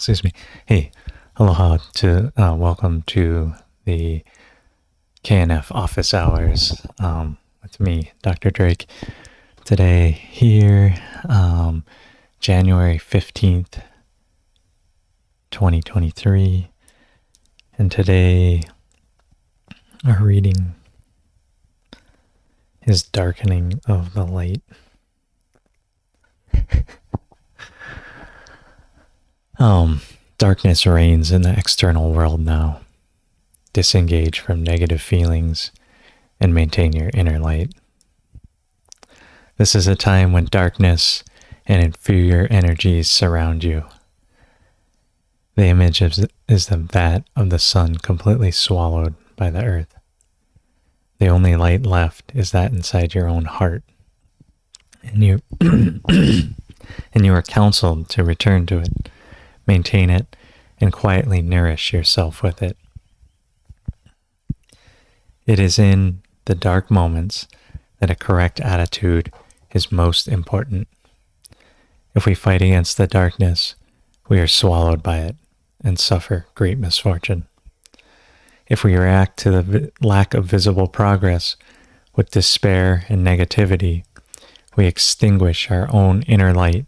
excuse me. Hey, aloha to welcome to the KNF office hours with me, Dr. Drake. Today here, January 15th, 2023, and today our reading is Darkening of the Light. Darkness reigns in the external world now. Disengage from negative feelings and maintain your inner light. This is a time when darkness and inferior energies surround you. The image is that of the sun completely swallowed by the earth. The only light left is that inside your own heart. And you and you are counseled to return to it, maintain it, and quietly nourish yourself with it. It is in the dark moments that a correct attitude is most important. If we fight against the darkness, we are swallowed by it and suffer great misfortune. If we react to the lack of visible progress with despair and negativity, we extinguish our own inner light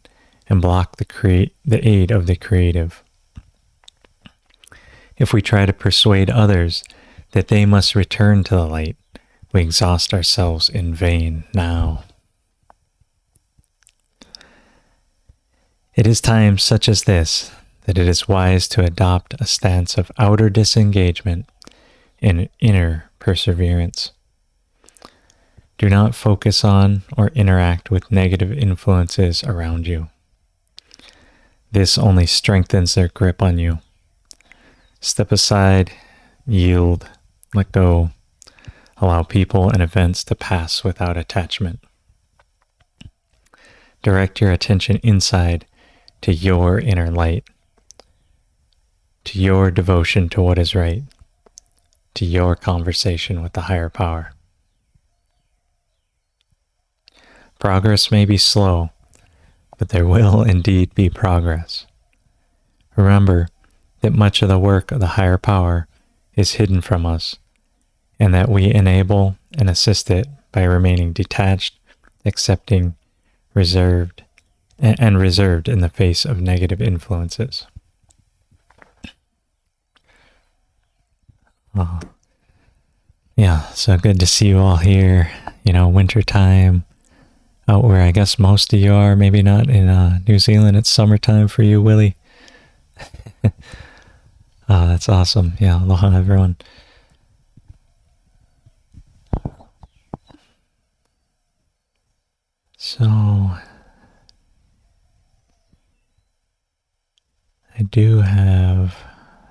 and block the aid of the creative. If we try to persuade others that they must return to the light, we exhaust ourselves in vain now. It is times such as this that it is wise to adopt a stance of outer disengagement and inner perseverance. Do not focus on or interact with negative influences around you. This only strengthens their grip on you. Step aside, yield, let go, allow people and events to pass without attachment. Direct your attention inside to your inner light, to your devotion to what is right, to your conversation with the higher power. Progress may be slow, but there will indeed be progress. Remember that much of the work of the higher power is hidden from us, and that we enable and assist it by remaining detached, accepting, reserved in the face of negative influences. Yeah, so good to see you all here. Winter time. Out where I guess most of you are, maybe not in New Zealand. It's summertime for you, Willie. Oh, that's awesome. Yeah, aloha everyone. So, I do have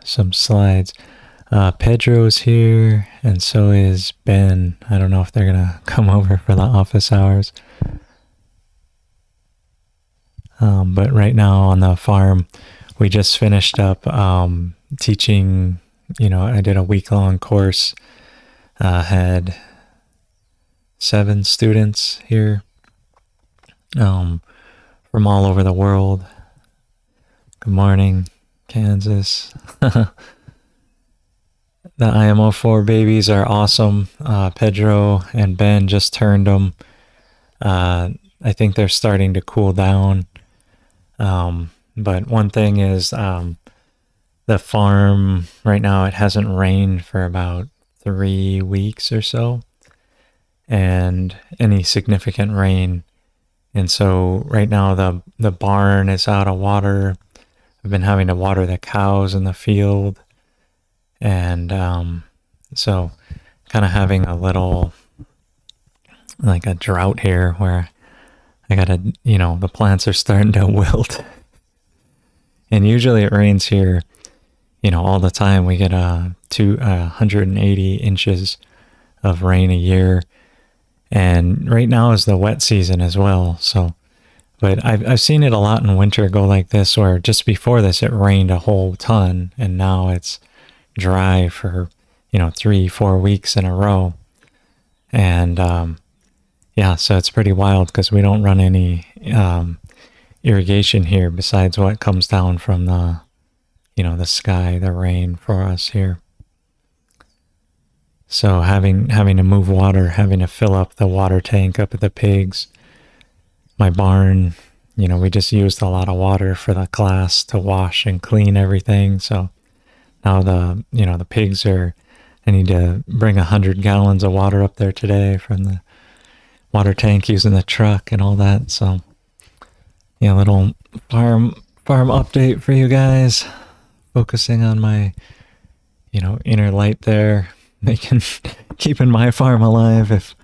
some slides. Pedro's here, and so is Ben. I don't know if they're gonna come over for the office hours. But right now on the farm, we just finished up teaching. I did a week-long course. Had 7 students here from all over the world. Good morning, Kansas. The IMO4 babies are awesome. Pedro and Ben just turned them. I think they're starting to cool down. But one thing is the farm right now, it hasn't rained for about 3 weeks or so, and any significant rain. And so right now the barn is out of water. I've been having to water the cows in the field. And so kind of having a little, like a drought here where I gotta, the plants are starting to wilt. And usually it rains here, all the time. We get 180 inches of rain a year. And right now is the wet season as well. So, but I've seen it a lot in winter go like this, where just before this it rained a whole ton, and now it's dry for 3-4 weeks in a row. And so it's pretty wild because we don't run any irrigation here besides what comes down from the the sky, the rain for us here. So having to move water, having to fill up the water tank up at the pigs, my barn, we just used a lot of water for the class to wash and clean everything. So now the pigs I need to bring 100 gallons of water up there today from the water tank using the truck and all that. So yeah, little farm update for you guys, focusing on my, inner light there, keeping my farm alive. If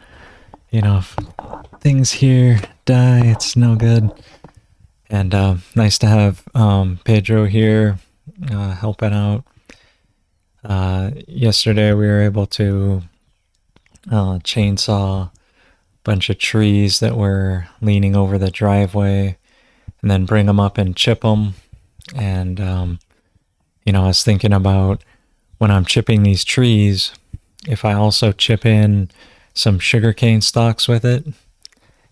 things here die, it's no good. And nice to have Pedro here helping out. Yesterday we were able to chainsaw a bunch of trees that were leaning over the driveway, and then bring them up and chip them. And I was thinking about, when I'm chipping these trees, if I also chip in some sugarcane stalks with it,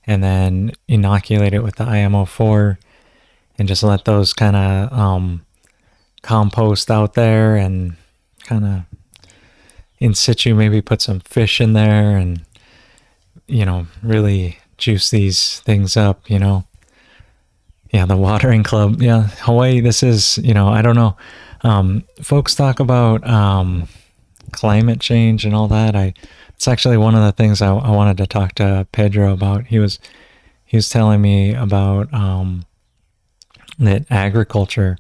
and then inoculate it with the IMO4, and just let those kind of compost out there, and kind of in situ maybe put some fish in there, and really juice these things up. Yeah, the watering club. Yeah, Hawaii, this is, I don't know. Folks talk about climate change and all that. It's actually one of the things I wanted to talk to Pedro about. He was telling me about that agriculture,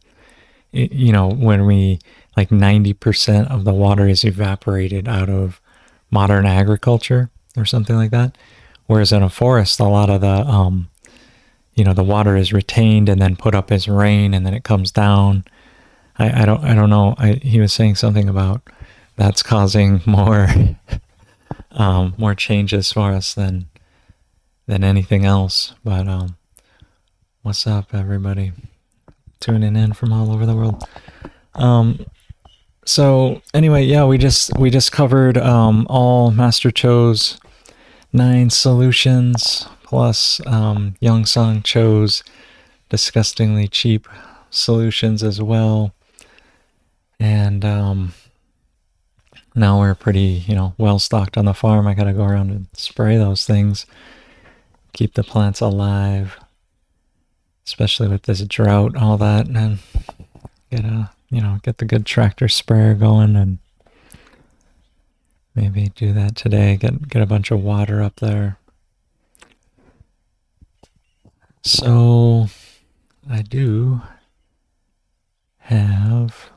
when we, like 90% of the water is evaporated out of modern agriculture or something like that. Whereas in a forest, a lot of the, the water is retained and then put up as rain, and then it comes down. I don't know. He was saying something about that's causing more more changes for us than anything else. But what's up, everybody? Tuning in from all over the world. So anyway, yeah, we just covered all Master Cho's 9 solutions, plus Young Song Cho's disgustingly cheap solutions as well. And now we're pretty, well stocked on the farm. I gotta go around and spray those things, keep the plants alive, especially with this drought and all that, and get the good tractor sprayer going, and maybe do that today, get a bunch of water up there. So I do have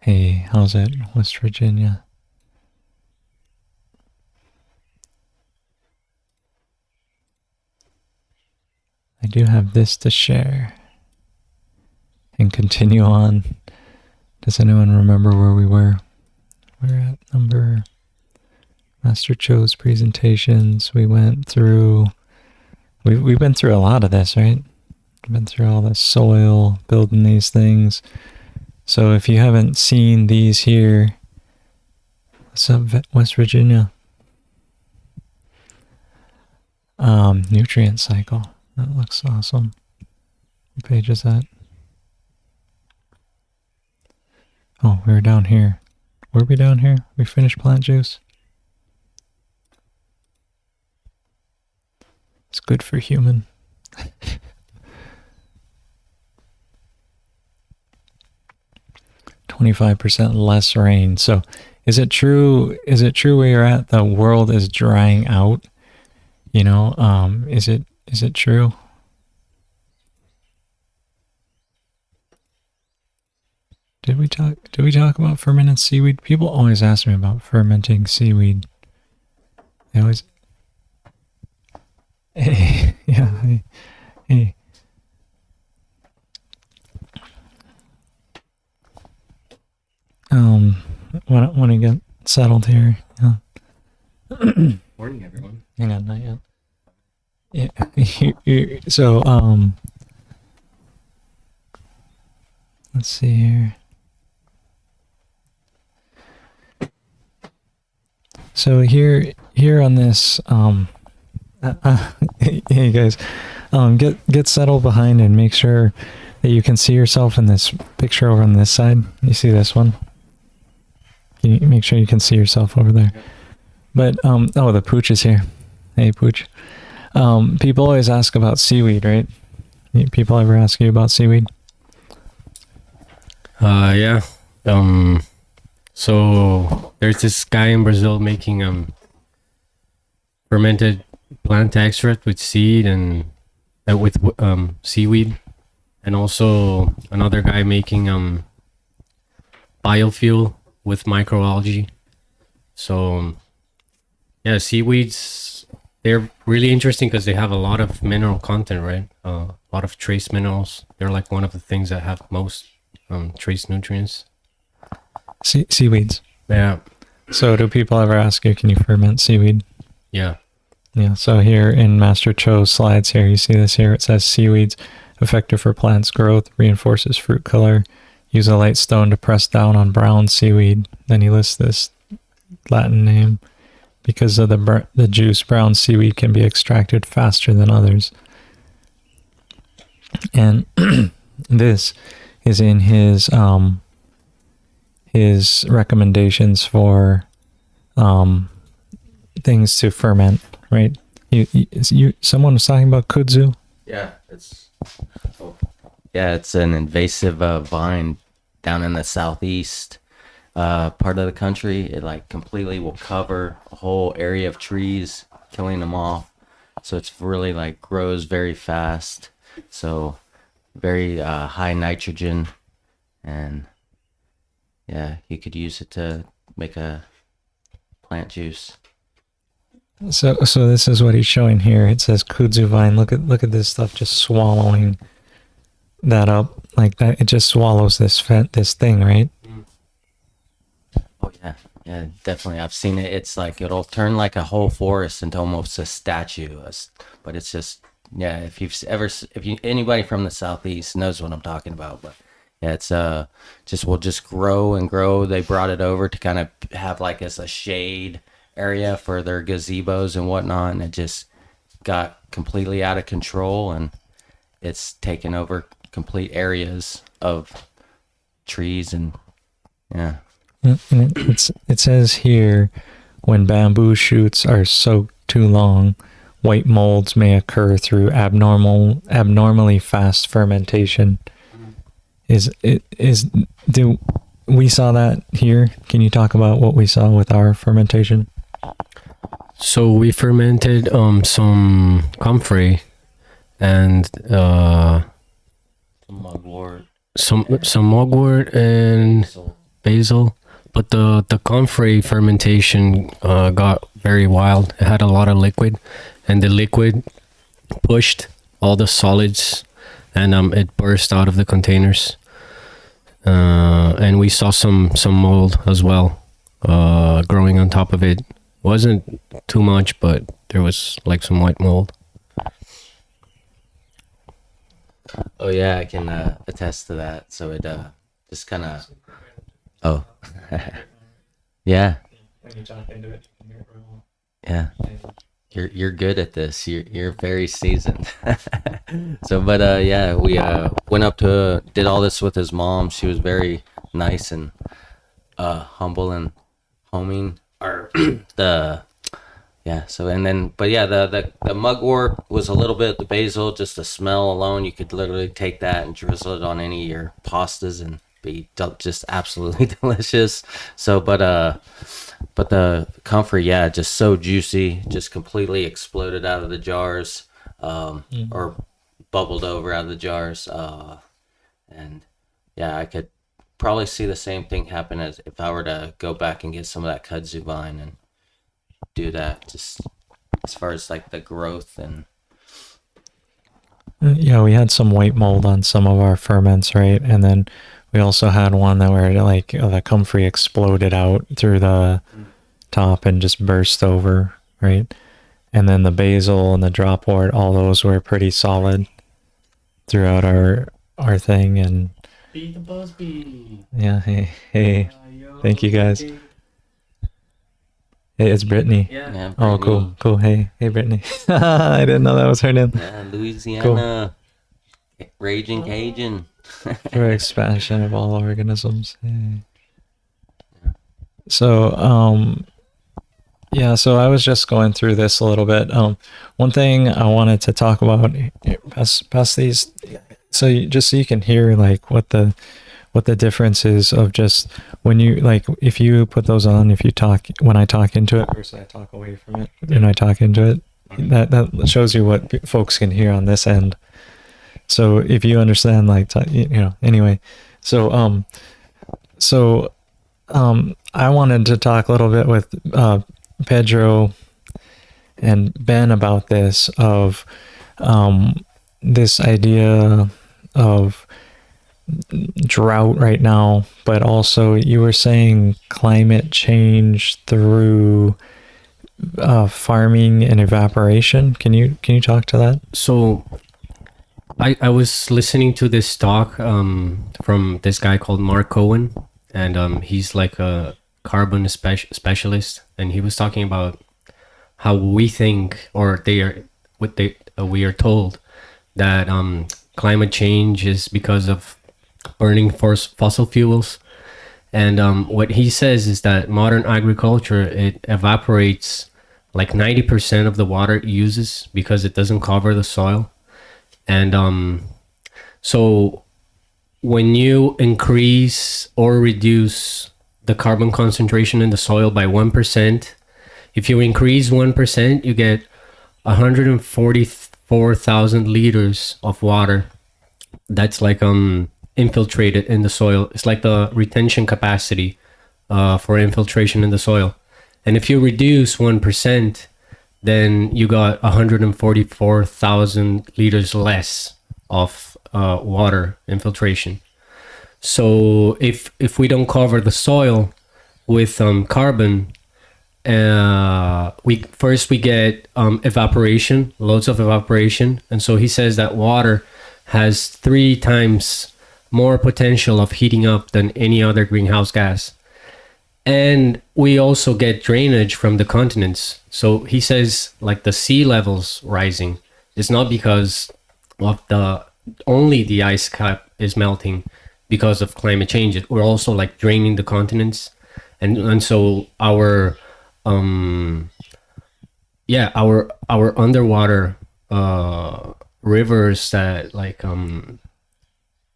hey, how's it, West Virginia? I do have this to share and continue on. Does anyone remember where we were? We're at number Master Cho's presentations. We went through, we've been through a lot of this, right? We've been through all the soil, building these things. So if you haven't seen these here, what's up, West Virginia? Nutrient cycle. That looks awesome. What page is that? Oh, we were down here. Were we down here? We finished plant juice? It's good for human. 25% less rain. So is it true where you're at, the world is drying out? Is it true? Did we talk about fermented seaweed? People always ask me about fermenting seaweed. They always, hey, yeah, hey. Want to get settled here? Yeah. Morning, everyone. Hang on, not yet. Yeah. So, let's see here. So here on this Hey guys, get settled behind and make sure that you can see yourself in this picture over on this side. You see this one? Can you make sure you can see yourself over there? But oh, the pooch is here. Hey pooch. People always ask about seaweed, right? People ever ask you about seaweed? Yeah. So there's this guy in Brazil making fermented plant extract with seed and with seaweed, and also another guy making biofuel with microalgae. So yeah, seaweeds, they're really interesting because they have a lot of mineral content, right? A lot of trace minerals. They're like one of the things that have most trace nutrients. Seaweeds. Yeah. So do people ever ask you, can you ferment seaweed? Yeah. Yeah, so here in Master Cho's slides here, you see this here, it says seaweeds, effective for plants' growth, reinforces fruit color, use a light stone to press down on brown seaweed. Then he lists this Latin name. Because of the juice, brown seaweed can be extracted faster than others. And this is in his recommendations for things to ferment, right? Someone was talking about kudzu. Yeah, it's an invasive vine down in the southeast part of the country. It like completely will cover a whole area of trees, killing them off. So it's really like grows very fast. So very high nitrogen, and yeah, you could use it to make a plant juice. So this is what he's showing here. It says kudzu vine. Look at this stuff just swallowing that up like that. It just swallows this thing, right? Oh yeah, definitely. I've seen it. It's like it'll turn like a whole forest into almost a statue. But it's just anybody from the southeast knows what I'm talking about. But yeah, it's will just grow and grow. They brought it over to kind of have like as a shade area for their gazebos and whatnot, and it just got completely out of control, and it's taken over complete areas of trees, and yeah. And it says here, when bamboo shoots are soaked too long, white molds may occur through abnormally fast fermentation. Do we saw that here? Can you talk about what we saw with our fermentation? So we fermented some comfrey and Mugwort. some mugwort and basil. But the comfrey fermentation got very wild. It had a lot of liquid, and the liquid pushed all the solids, and it burst out of the containers. And we saw some mold as well growing on top of it. Wasn't too much, but there was like some white mold. Oh yeah, I can attest to that. So it just kind of. Oh, yeah. When you jump into it, you can hear it roll. Yeah, you're good at this. You're very seasoned. So, but yeah, we went up to did all this with his mom. She was very nice and humble and homing. Or yeah. So and then, but yeah, the mugwort was a little bit. The basil, just the smell alone, you could literally take that and drizzle it on any of your pastas and be just absolutely delicious. So but the comfrey, yeah, just so juicy, just completely exploded out of the jars, or bubbled over out of the jars, and yeah, I could probably see the same thing happen as if I were to go back and get some of that kudzu vine and do that, just as far as like the growth. And yeah, we had some white mold on some of our ferments, right? And then we also had one that where like the comfrey exploded out through the top and just burst over, right? And then the basil and the dropwort, all those were pretty solid throughout our thing. And Be the buzz bee. yeah, hey, thank you guys. Hey, it's Brittany. Yeah, Oh, Brittany. cool. Hey, Brittany. I didn't know that was her name. Yeah, Louisiana. Raging Cajun. For expansion of all organisms. Hey. So, yeah, so I was just going through this a little bit. One thing I wanted to talk about, pass these, just so you can hear like what the difference is of just when you like if you put those on, if you talk when I talk into it versus I talk away from it and I talk into it, that shows you what folks can hear on this end. So if you understand, like anyway, so I wanted to talk a little bit with Pedro and Ben about this of this idea of drought right now, but also you were saying climate change through farming and evaporation. Can you talk to that? So I was listening to this talk from this guy called Mark Cohen, and he's like a carbon specialist, and he was talking about how we think, or we are told that climate change is because of burning fossil fuels. And what he says is that modern agriculture, it evaporates like 90% of the water it uses because it doesn't cover the soil. And so when you increase or reduce the carbon concentration in the soil by 1%, if you increase 1%, you get 144,000 liters of water that's like infiltrated in the soil. It's like the retention capacity for infiltration in the soil. And if you reduce 1%, then you got 144,000 liters less of water infiltration. So if we don't cover the soil with carbon, we get evaporation, loads of evaporation. And so he says that water has 3 times more potential of heating up than any other greenhouse gas. And we also get drainage from the continents. So he says like the sea levels rising is not because of only the ice cap is melting because of climate change. We're also like draining the continents. And so our underwater rivers that like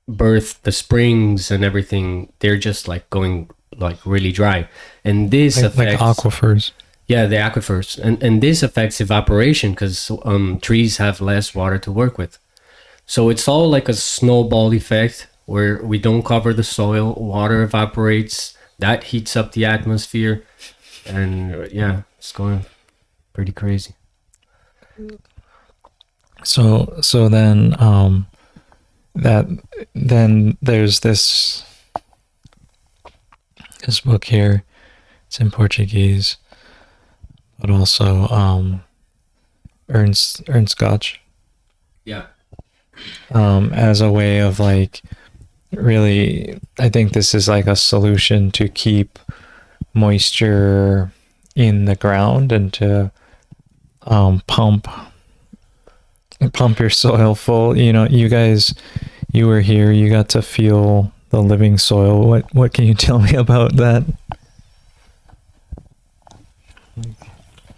birth the springs and everything, they're just like going like really dry, and this affects like aquifers. Yeah, the aquifers, and this affects evaporation because trees have less water to work with. So it's all like a snowball effect where we don't cover the soil, water evaporates, that heats up the atmosphere, and yeah, it's going pretty crazy. So then there's this book here. It's in Portuguese, but also Ernst Gotsch. Yeah. As a way of like really, I think this is like a solution to keep moisture in the ground and to pump your soil full. You guys, you were here, you got to feel the living soil. What can you tell me about that?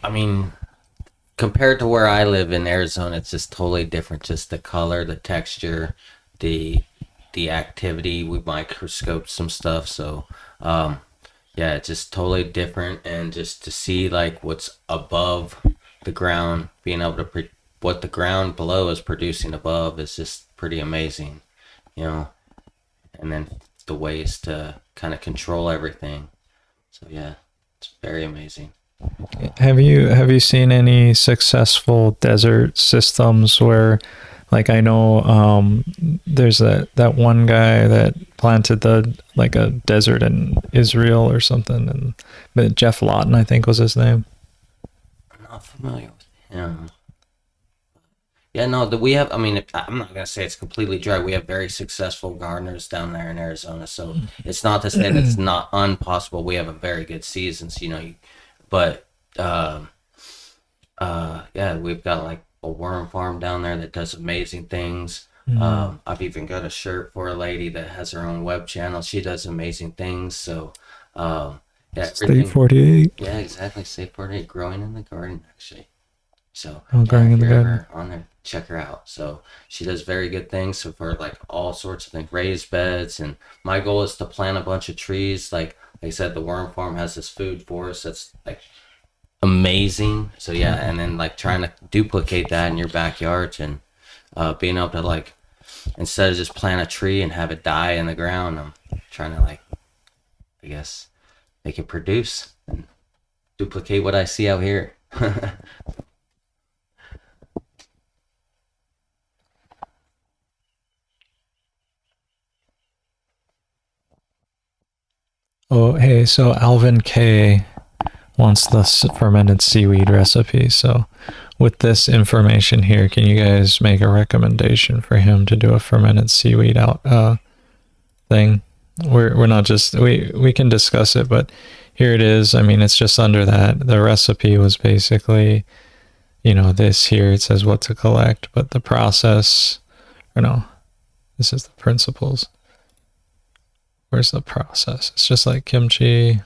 I mean, compared to where I live in Arizona, it's just totally different. Just the color, the texture, the activity. We microscoped some stuff, so yeah, it's just totally different. And just to see like what's above the ground, being able to what the ground below is producing above is just pretty amazing, and then the ways to kind of control everything. So yeah, it's very amazing. Have you seen any successful desert systems where, like, I know there's that one guy that planted a desert in Israel or something, but Jeff Lawton, I think, was his name. I'm not familiar with him. Yeah, no, we have, I mean, I'm not going to say it's completely dry. We have very successful gardeners down there in Arizona. So it's not to say that it's not impossible. We have a very good seasons, but Yeah, we've got like a worm farm down there that does amazing things. I've even got a shirt for a lady that has her own web channel. She does amazing things. So, yeah, State everything. 48. Yeah, exactly. State 48, growing in the garden, actually. So, Oh, yeah, growing if in the you're garden. ever on there, check her out. So, she does very good things. So, for like all sorts of things, raised beds. And my goal is to plant a bunch of trees. Like I said, the worm farm has this food forest that's like amazing. So, yeah, and then like trying to duplicate that in your backyard and being able to like, instead of just plant a tree and have it die in the ground, I'm trying to like, I guess, make it produce and duplicate what I see out here. Oh, hey, so Alvin K wants the fermented seaweed recipe. So with this information here, can you guys make a recommendation for him to do a fermented seaweed out thing? We're not just we can discuss it, but here it is. I mean, it's just under that. The recipe was basically, this here, it says what to collect, but the process, or no, this is the principles. Where's the process? It's just like kimchi.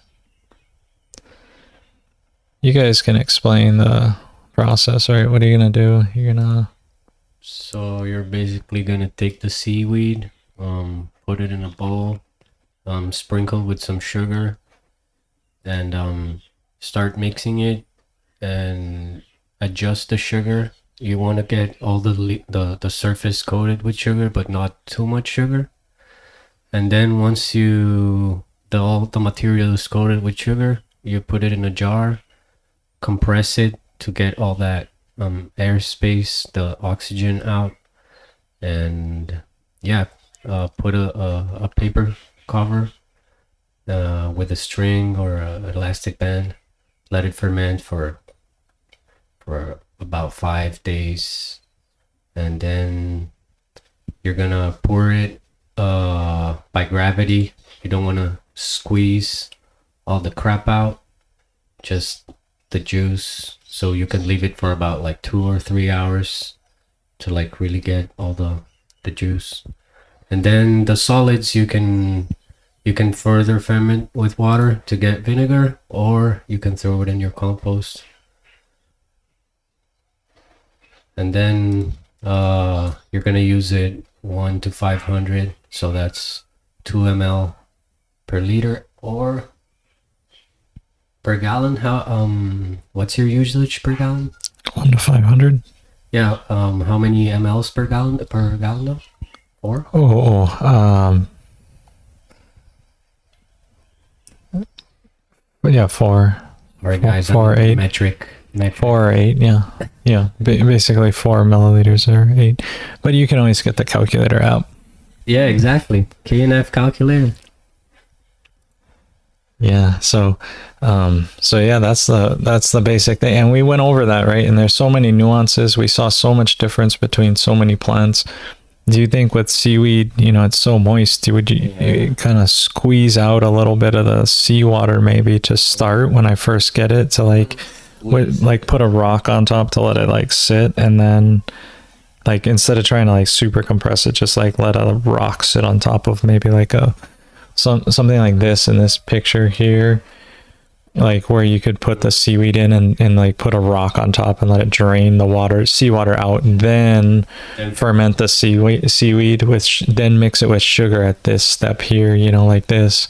You guys can explain the process, right? What are you gonna do? So you're basically gonna take the seaweed, put it in a bowl, sprinkle with some sugar, and start mixing it, and adjust the sugar. You want to get all the surface coated with sugar, but not too much sugar. And then once all the material is coated with sugar, you put it in a jar, compress it to get all that airspace, the oxygen out, and yeah, put a paper cover with a string or an elastic band. Let it ferment for about 5 days, and then you're gonna pour it by gravity. You don't want to squeeze all the crap out, just the juice. So you can leave it for about like 2 or 3 hours to like really get all the juice. And then the solids you can further ferment with water to get vinegar, or you can throw it in your compost. And then you're gonna use it 1 to 500, so that's 2 ml per liter or per gallon. What's your usage per gallon? 1 to 500. Yeah. How many mLs per gallon though? 4? But yeah, 4. All right, guys. 4 8. Metric. 4 or 8, yeah. Basically 4 milliliters or 8. But you can always get the calculator app. Yeah, exactly. KNF calculator. Yeah. So yeah, that's the basic thing, and we went over that, right? And there's so many nuances. We saw so much difference between so many plants. Do you think with seaweed, it's so moist, would you kind of squeeze out a little bit of the seawater maybe to start when I first get it, to like put a rock on top to let it like sit, and then like instead of trying to like super compress it, just like let a rock sit on top of maybe like something like this in this picture here, like where you could put the seaweed in and like put a rock on top and let it drain the seawater out, and then ferment the seaweed with then mix it with sugar at this step here, like this,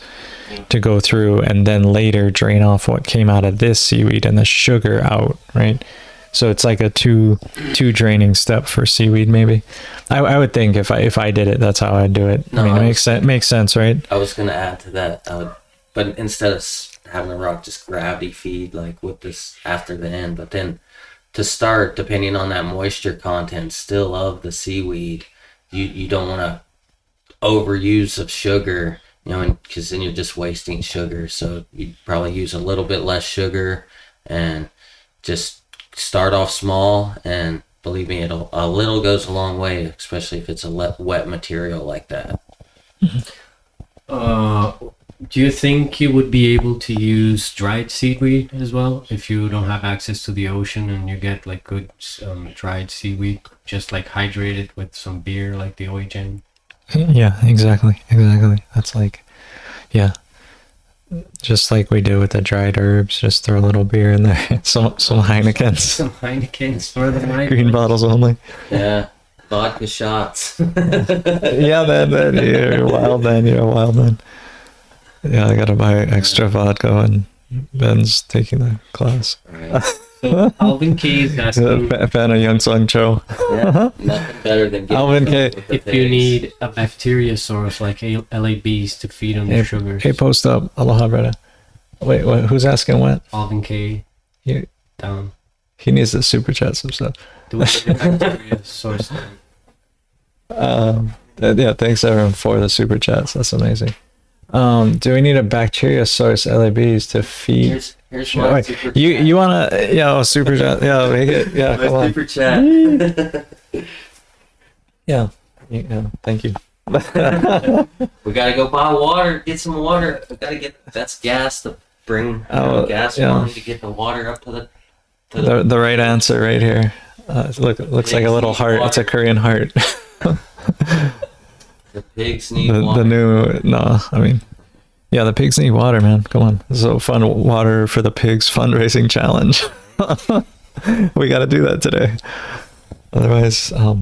to go through, and then later drain off what came out of this seaweed and the sugar out, right? So it's like a two draining step for seaweed, maybe. I would think if I did it, that's how I'd do it. No, I mean, it makes sense, right? I was gonna add to that. But instead of having a rock just gravity feed like with this after the end, but then to start, depending on that moisture content still of the seaweed, you don't want to overuse of sugar, because then you're just wasting sugar. So you probably use a little bit less sugar and just start off small, and believe me, a little goes a long way, especially if it's a wet material like that. Do you think you would be able to use dried seaweed as well if you don't have access to the ocean and you get like good dried seaweed, just like hydrated with some beer, like the Oigen? Yeah, exactly. That's like, yeah, just like we do with the dried herbs. Just throw a little beer in there. Some Heinekens. Some Heinekens for the night. Green bottles only. Yeah, vodka shots. Yeah, man, you're wild, man. You're a wild man. Yeah, I gotta buy extra vodka when Ben's taking the class. Right. So Alvin K is asking Fan of Young Sung Cho. Yeah, nothing better than getting Alvin K. with the if you pigs. need a bacteria source like LABs to feed on the sugars. Hey, post up. Aloha, brother. Wait, who's asking what? Alvin K. He, Down. he needs to super chat some stuff. Do we get the bacteria source then? Yeah, thanks everyone for the super chats. That's amazing. Do we need a bacteria source LABs to feed? Here's my Wait, super you chat. you wanna super chat? Yeah, make it. Yeah, My come on. super chat. Yeah, thank you. We gotta go buy water. Get some water. We gotta get that's gas to bring gas money to get the water up to the The right answer right here. It looks like a little heart. It's a Korean heart. The pigs need The water. new the pigs need water, man. Come on, so fun water for the pigs fundraising challenge. We got to do that today. Otherwise, I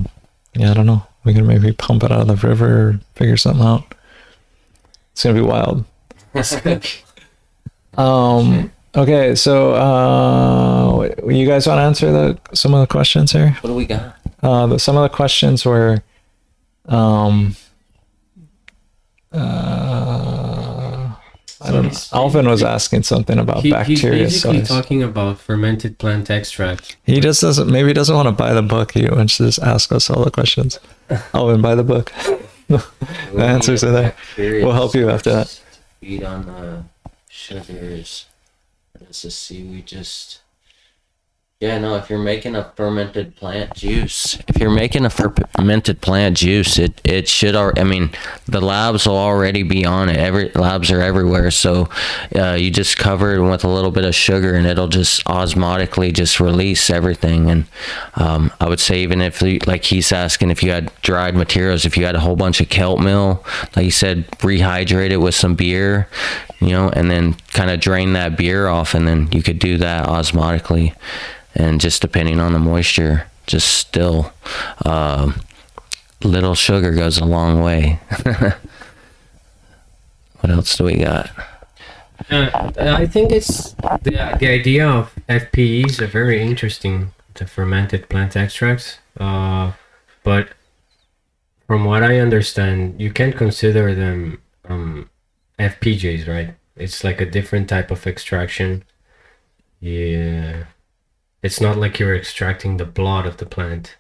don't know. We can maybe pump it out of the river or figure something out. It's gonna be wild. Okay, so you guys want to answer some of the questions here? What do we got? Some of the questions were, I don't know. Alvin was asking something about He's bacteria basically source. talking about fermented plant extract. He just doesn't. Maybe he doesn't want to buy the book. He wants to just ask us all the questions. Alvin, buy the book. The answers are there. We'll help you after that. Feed on the sugars. Let's just see. We just. Yeah, no, if you're making a fermented plant juice, it should the labs will already be on it. Labs are everywhere. So you just cover it with a little bit of sugar and it'll just osmotically just release everything. And I would say even if, like he's asking, if you had dried materials, if you had a whole bunch of kelp meal, like you said, rehydrate it with some beer, and then kind of drain that beer off, and then you could do that osmotically. And just depending on the moisture, just still, little sugar goes a long way. What else do we got? I think it's the idea of FPEs are very interesting, the fermented plant extracts. But from what I understand, you can consider them FPJs, right? It's like a different type of extraction. Yeah. It's not like you're extracting the blood of the plant.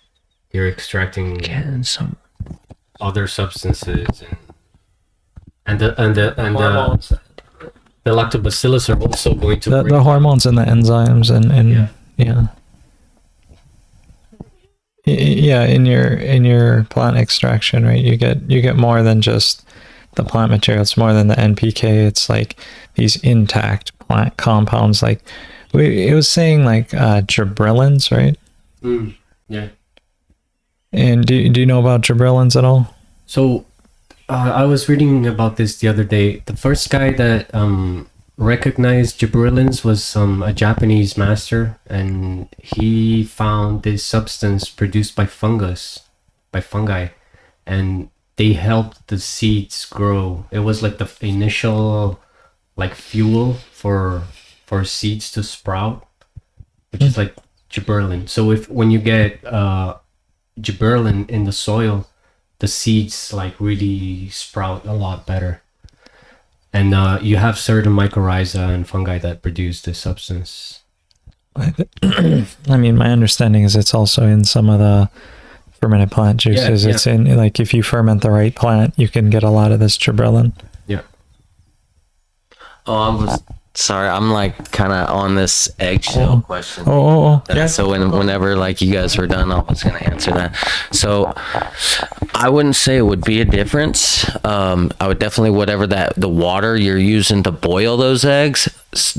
You're extracting Some other substances and the lactobacillus are also going to The hormones and the enzymes and in your plant extraction, right? You get more than just the plant material. It's more than the NPK. It's like these intact plant compounds. Like it was saying, like giberrellins, right? Yeah. And do you know about giberrellins at all? So I was reading about this the other day. The first guy that recognized giberrellins was a Japanese master, and he found this substance produced by fungi, and they helped the seeds grow. It was like the initial like fuel for seeds to sprout, which is like giberrellin. So when you get giberrellin in the soil, the seeds like really sprout a lot better. And you have certain mycorhiza and fungi that produce this substance. I mean, my understanding is it's also in some of the fermented plant juices. Yeah. It's in, like, if you ferment the right plant, you can get a lot of this giberrellin. Yeah. Oh, Sorry, I'm like kind of on this eggshell question. Yeah. So whenever like you guys were done, I was gonna answer that. So I wouldn't say it would be a difference. I would definitely whatever the water you're using to boil those eggs,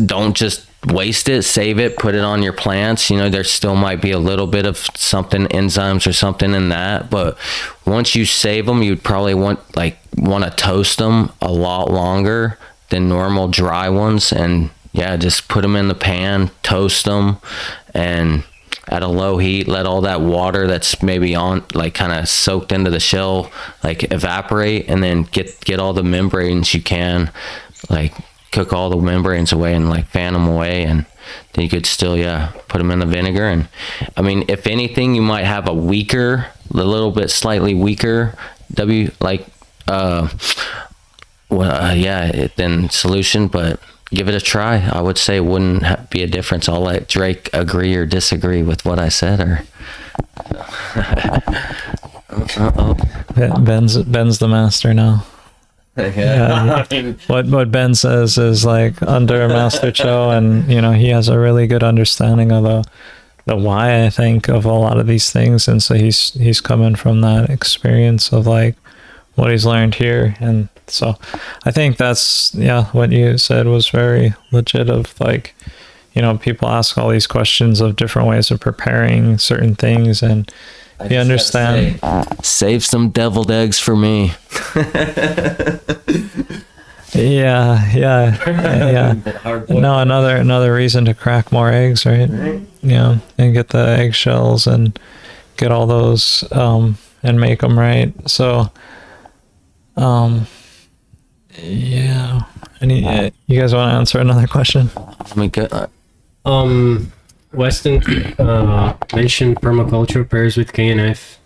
don't just waste it, save it, put it on your plants. You know, there still might be a little bit of something, enzymes or something in that, but once you save them, you'd probably want to toast them a lot longer than normal dry ones. And yeah, just put them in the pan, toast them, and at a low heat, let all that water that's maybe on like kind of soaked into the shell like evaporate, and then get all the membranes you can, like cook all the membranes away and like fan them away, and then you could still put them in the vinegar. And I mean, if anything, you might have a little bit slightly weaker then solution, but give it a try. I would say it wouldn't be a difference. I'll let Drake agree or disagree with what I said. Or Ben's the master now. Yeah. What Ben says is like under Master Cho, and you know he has a really good understanding of the why, I think, of a lot of these things, and so he's coming from that experience of like what he's learned here. And so I think that's what you said was very legit, of like, you know, people ask all these questions of different ways of preparing certain things, and you understand. Save some deviled eggs for me. Yeah. No, another reason to crack more eggs, right? Yeah, and get the eggshells and get all those and make them right. So yeah. You guys want to answer another question? Let me get Weston mentioned permaculture pairs with KNF.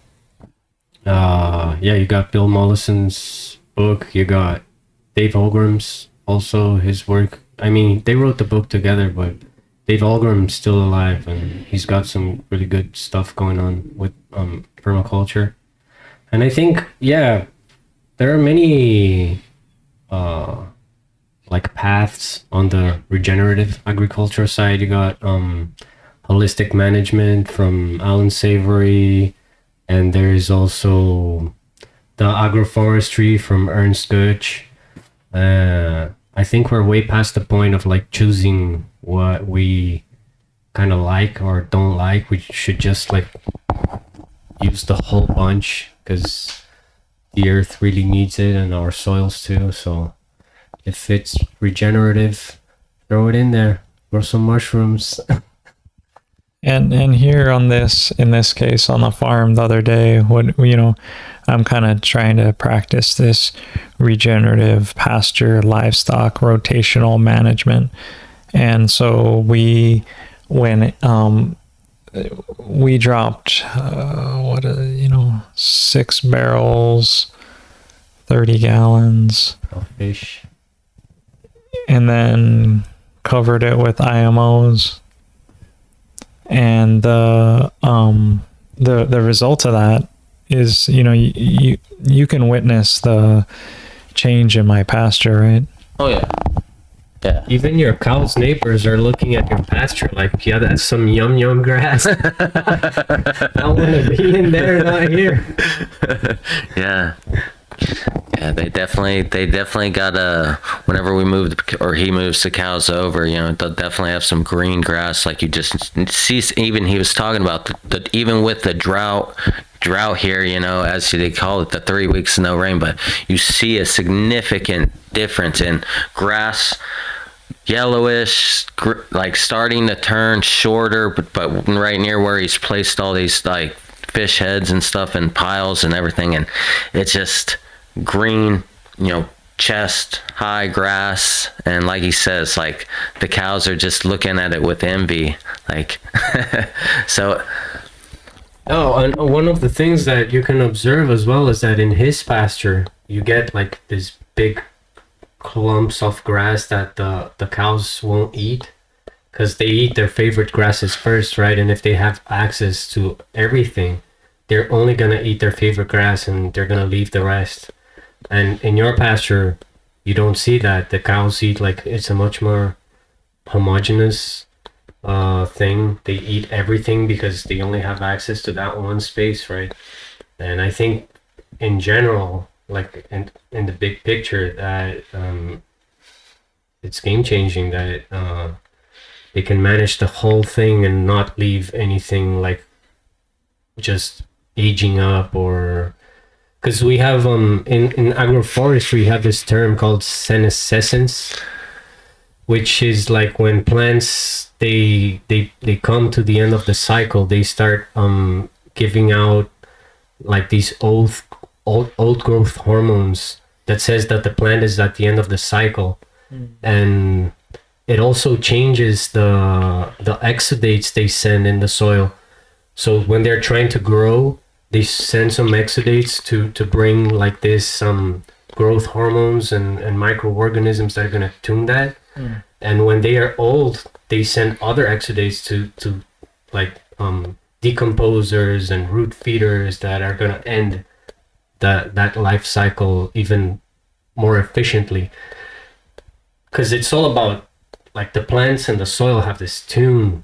You got Bill Mollison's book. You got Dave Holgram's, also his work. I mean, they wrote the book together, but Dave Holgram's still alive, and he's got some really good stuff going on with permaculture. And I think, there are many like paths on the regenerative agriculture side. You got holistic management from Alan Savory, and there's also the agroforestry from Ernst Gotsch. I think we're way past the point of like choosing what we kind of like or don't like. We should just like use the whole bunch, because the earth really needs it, and our soils too. So if it's regenerative, throw it in there. Grow some mushrooms. And here in this case on the farm the other day, I'm kind of trying to practice this regenerative pasture livestock rotational management. And so we dropped 6 barrels, 30 gallons of fish, and then covered it with IMOs. And the result of that is, you can witness the change in my pasture, right? Oh yeah. Even your cow's neighbors are looking at your pasture like, that's some yum grass. I want to be in there, not here. Yeah, they definitely got whenever we moved, or he moves the cows over, they'll definitely have some green grass, like you just see. Even he was talking about even with the drought here, as they call it, the 3 weeks of no rain, but you see a significant difference in grass, yellowish, like starting to turn shorter, but right near where he's placed all these like fish heads and stuff in piles and everything, and it's just green, chest high grass. And like he says, like the cows are just looking at it with envy, like so. Oh, and one of the things that you can observe as well is that in his pasture you get like this big clumps of grass that the cows won't eat, because they eat their favorite grasses first, right? And if they have access to everything, they're only gonna eat their favorite grass, and they're gonna leave the rest. And in your pasture, you don't see that. The cows eat, like, it's a much more homogeneous thing. They eat everything because they only have access to that one space, right? And I think in general, like in the big picture, that it's game changing that they can manage the whole thing and not leave anything like just aging up. Or because we have in agroforestry we have this term called senescence, which is like when plants they come to the end of the cycle, they start giving out like these old growth hormones that says that the plant is at the end of the cycle. And it also changes the exudates they send in the soil. So when they're trying to grow, they send some exudates to bring like this growth hormones and microorganisms that are going to tune that. And when they are old, they send other exudates to like decomposers and root feeders that are going to end that life cycle even more efficiently. Because it's all about like the plants and the soil have this tune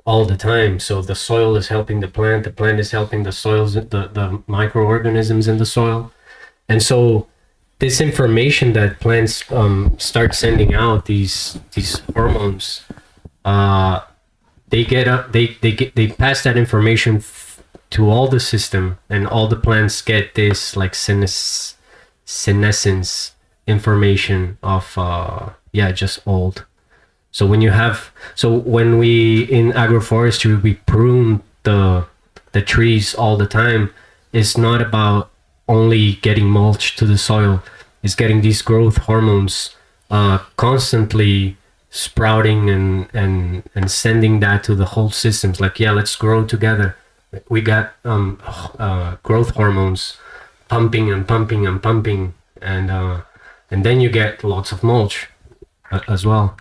all the time. So the soil is helping the plant is helping the soils, the microorganisms in the soil. And so this information that plants start sending out, these hormones, they pass that information to all the system, and all the plants get this like senescence information of just old. So when we in agroforestry we prune the trees all the time, it's not about only getting mulch to the soil. It's getting these growth hormones constantly sprouting and sending that to the whole systems. Like, let's grow together. We got growth hormones pumping and pumping and pumping, and then you get lots of mulch as well.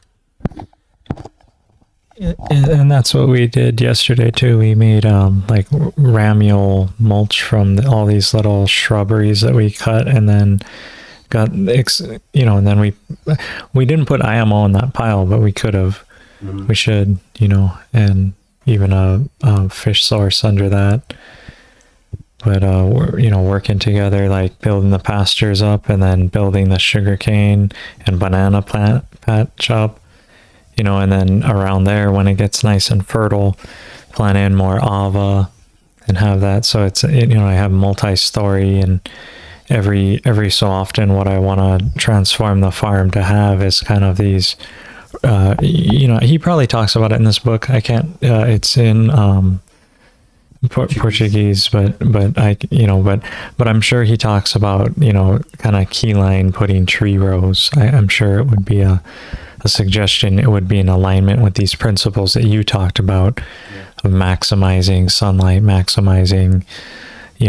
And that's what we did yesterday too. We made like ramule mulch from all these little shrubberies that we cut, and then and then we didn't put IMO in that pile, but we could have. We should, and even a fish source under that. But we're working together, like building the pastures up, and then building the sugarcane and banana plant patch up. And then around there, when it gets nice and fertile, plant in more ava and have that. So it's, I have multi-story, and every so often what I want to transform the farm to have is kind of these, he probably talks about it in this book. I can't, it's in Portuguese, but I'm sure he talks about, kind of key line putting tree rows. I'm sure it would be a suggestion. It would be in alignment with these principles that you talked about, of maximizing sunlight, maximizing,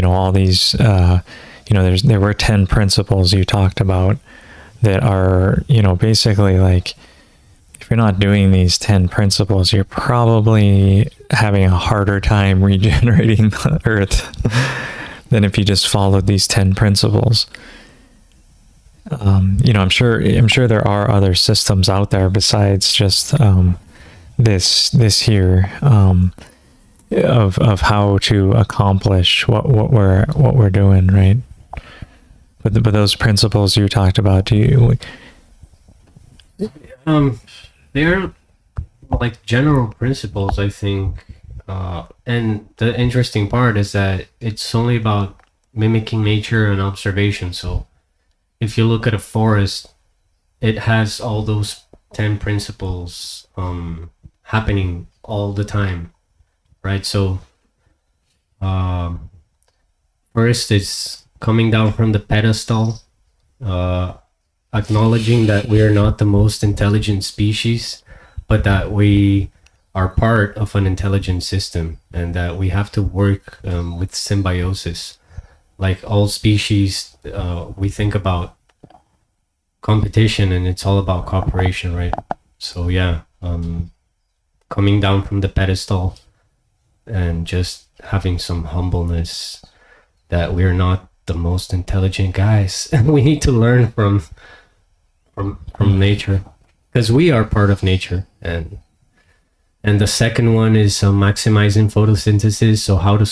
all these, there were 10 principles you talked about that are, basically like, if you're not doing these 10 principles, you're probably having a harder time regenerating the earth than if you just followed these 10 principles. I'm sure there are other systems out there besides just this here, of how to accomplish what we're doing, right? But those principles you talked about, they're like general principles, I think. And the interesting part is that it's only about mimicking nature and observation. So if you look at a forest, it has all those 10 principles happening all the time, right? So first is coming down from the pedestal, acknowledging that we are not the most intelligent species, but that we are part of an intelligent system, and that we have to work with symbiosis. Like all species, we think about competition, and it's all about cooperation, right? So coming down from the pedestal and just having some humbleness that we're not the most intelligent guys, and we need to learn from nature. because we are part of nature. And the second one is maximizing photosynthesis. So how to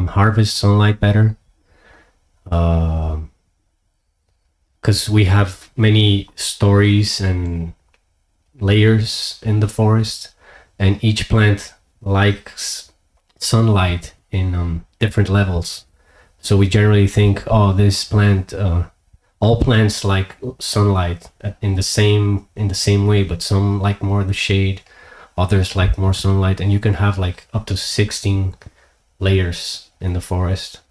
harvest sunlight better. Because we have many stories and layers in the forest, and each plant likes sunlight in different levels. So we generally think, oh, this plant, all plants like sunlight in the same way, but some like more the shade, others like more sunlight, and you can have like up to 16 layers in the forest.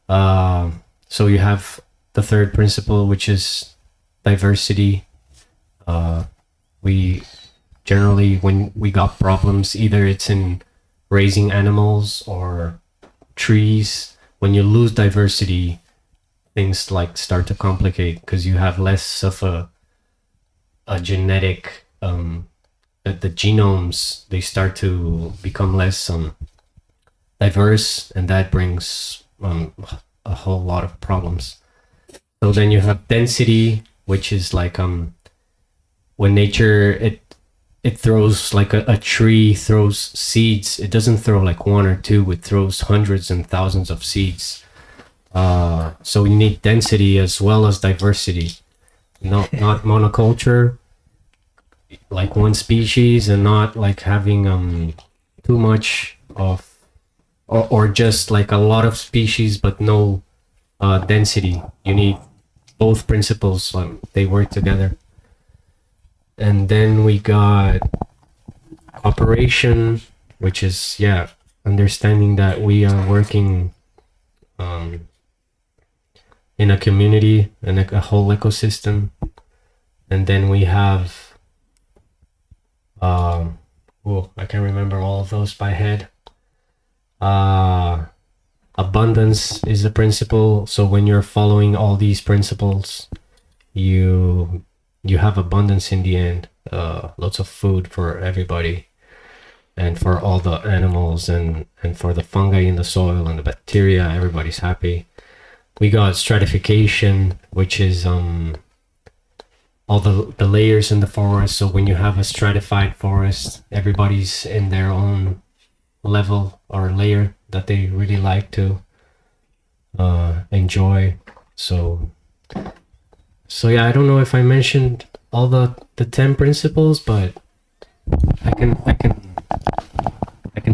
So you have the third principle, which is diversity. We generally, when we got problems, either it's in raising animals or trees, when you lose diversity, things like start to complicate because you have less of a genetic, the genomes, they start to become less diverse, and that brings a whole lot of problems. So then you have density, which is like when nature it throws like a tree throws seeds. It doesn't throw like one or two, it throws hundreds and thousands of seeds. So we need density as well as diversity. Not monoculture, like one species, and not like having too much of or just like a lot of species but no density. You need both principles, they work together. And then we got operation, which is understanding that we are working in a community and a whole ecosystem. And then we have I can't remember all of those by head. Abundance is the principle. So when you're following all these principles, you have abundance in the end. Lots of food for everybody, and for all the animals, and for the fungi in the soil and the bacteria. Everybody's happy. We got stratification, which is all the layers in the forest. So when you have a stratified forest, everybody's in their own level or layer that they really like to enjoy. So yeah, I don't know if I mentioned all the 10 principles, but I can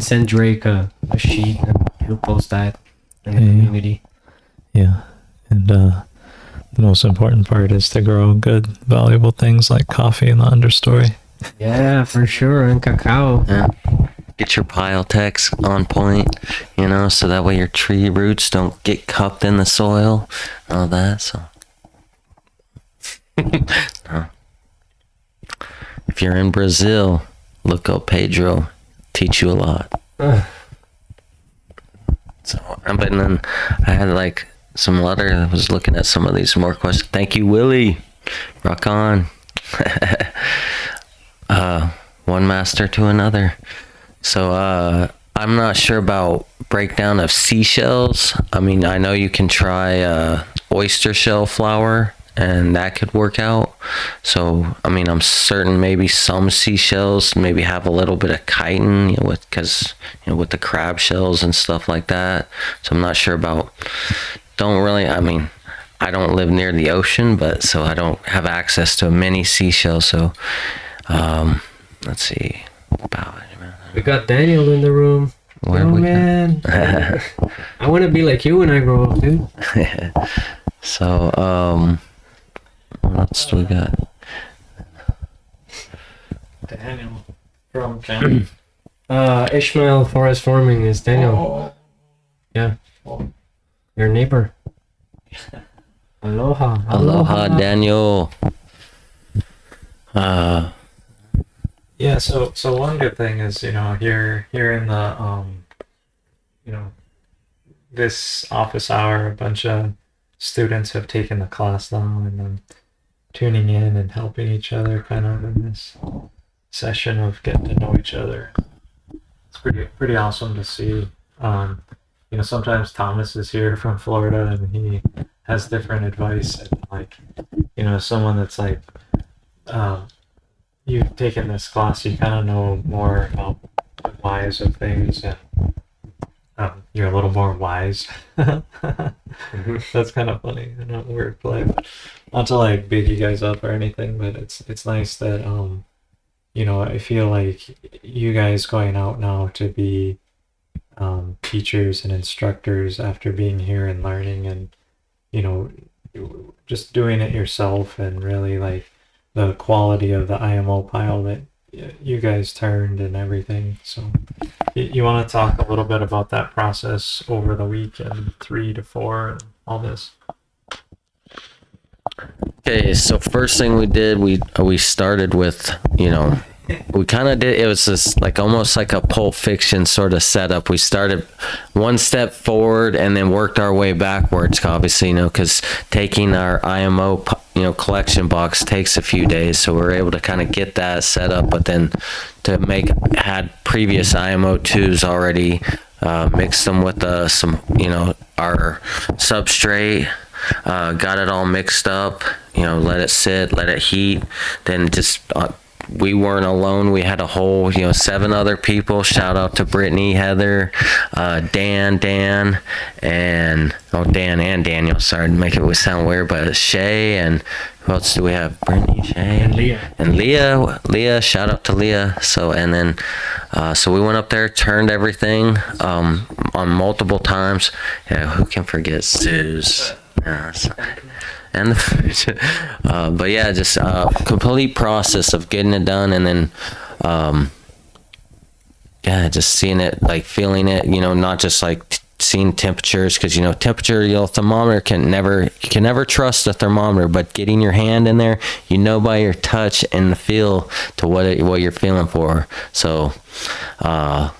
send Drake a sheet and he'll post that in the community. Yeah, and the most important part is to grow good, valuable things like coffee in the understory. Yeah, for sure, and cacao. Yeah. Get your pile techs on point, so that way your tree roots don't get cupped in the soil and all that. So no. If you're in Brazil, look up Pedro. Teach you a lot. So, but then I had like some letter. I was looking at some of these more questions. Thank you, Willie. Rock on. One master to another. So I'm not sure about breakdown of seashells. I mean, I know you can try oyster shell flour, and that could work out. So I mean, I'm certain maybe some seashells maybe have a little bit of chitin, with the crab shells and stuff like that. So I'm not sure about. I mean, I don't live near the ocean, but so I don't have access to many seashells. So let's see about it. We got Daniel in the room. Where we man. I want to be like you when I grow up, dude. So what else do we got? Daniel from Ching. Ishmael Forest Farming is Daniel. Yeah. Your neighbor. Aloha. Aloha, Daniel. Yeah, so one good thing is, here in the this office hour, a bunch of students have taken the class now, and I'm tuning in and helping each other kind of in this session of getting to know each other. It's pretty awesome to see. Sometimes Thomas is here from Florida and he has different advice, and someone that's like you've taken this class, you kind of know more about the whys of things, and you're a little more wise. That's kind of funny, not wordplay. Not to like big you guys up or anything, but it's nice that I feel like you guys going out now to be teachers and instructors after being here and learning, and just doing it yourself, and really like the quality of the IMO pile that you guys turned and everything. So you want to talk a little bit about that process over the week and 3 to 4 and all this? Okay, so first thing we did, we started with, we kind of did, it was this like almost like a Pulp Fiction sort of setup. We started one step forward and then worked our way backwards, obviously, because taking our IMO, collection box takes a few days. So we were able to kind of get that set up, but then had previous IMO2s already, mixed them with some, our substrate, got it all mixed up, let it sit, let it heat, then just, we weren't alone. We had a whole, 7 other people. Shout out to Brittany, Heather, Dan, and Dan and Daniel. Sorry to make it sound weird, but Shay, and who else do we have? Brittany, Shay, And Leah. and Leah. Shout out to Leah. So and then, so we went up there, turned everything on multiple times. Yeah, who can forget Suze? Yeah, and the food. But yeah, just complete process of getting it done, and then just seeing it, like feeling it, not just like seeing temperatures, because temperature, thermometer you can never trust a thermometer, but getting your hand in there, by your touch and the feel to what you're feeling for. So there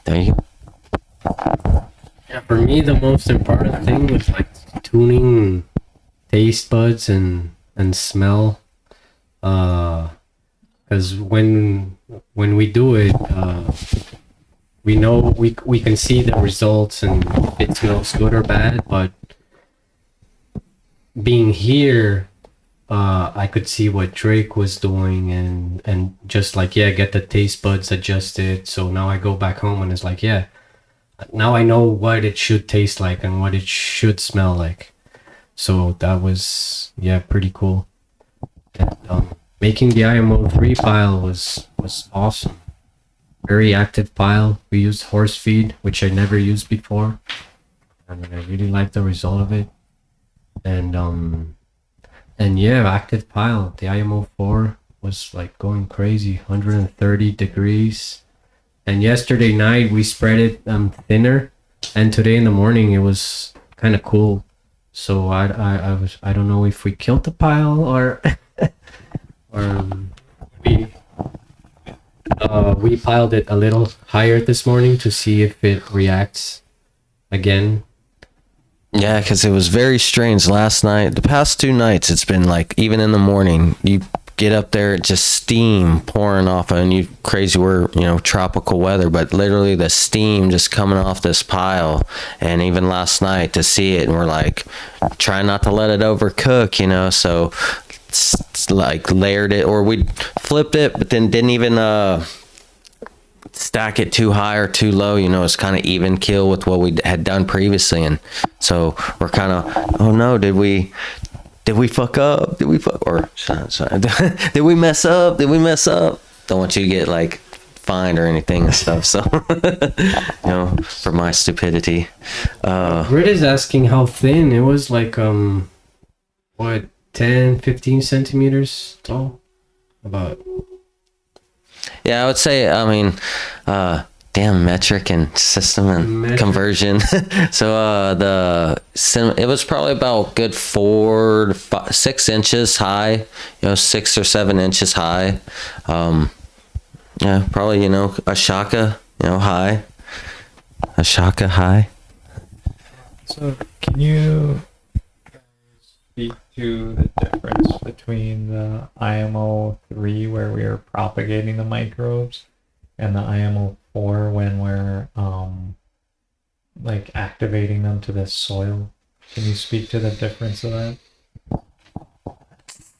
you go. Yeah, for me, the most important thing was like tuning taste buds and smell, because when we do it, we know we can see the results and if it smells good or bad. But being here, I could see what Drake was doing, and just like, get the taste buds adjusted. So now I go back home and it's like, now I know what it should taste like and what it should smell like. So that was, pretty cool. And making the IMO3 pile was awesome. Very active pile. We used horse feed, which I never used before. I really liked the result of it. And active pile. The IMO4 was like going crazy, 130 degrees. And yesterday night we spread it thinner, and today in the morning it was kind of cool. So I don't know if we killed the pile or we piled it a little higher this morning to see if it reacts again. Yeah, because it was very strange last night. The past 2 nights, it's been like, even in the morning, you get up there, just steam pouring off, and you crazy, we're tropical weather, but literally the steam just coming off this pile. And even last night to see it, and we're like trying not to let it overcook, so it's like layered it, or we flipped it, but then didn't even stack it too high or too low. It's kind of even kill with what we had done previously. And so we're kind of, oh no, did we fuck up? Did we mess up? Don't want you to get like fined or anything and stuff. So, for my stupidity. Britt is asking how thin. It was like, 10, 15 centimeters tall? About. Yeah, I would say, damn, metric and system and conversion. So it was probably about good 4 to 6 inches high, 6 or 7 inches high. Probably, a shaka, high. A shaka high. So can you speak to the difference between the IMO3 where we are propagating the microbes and the IMO4 when we're like activating them to the soil? Can you speak to the difference of that?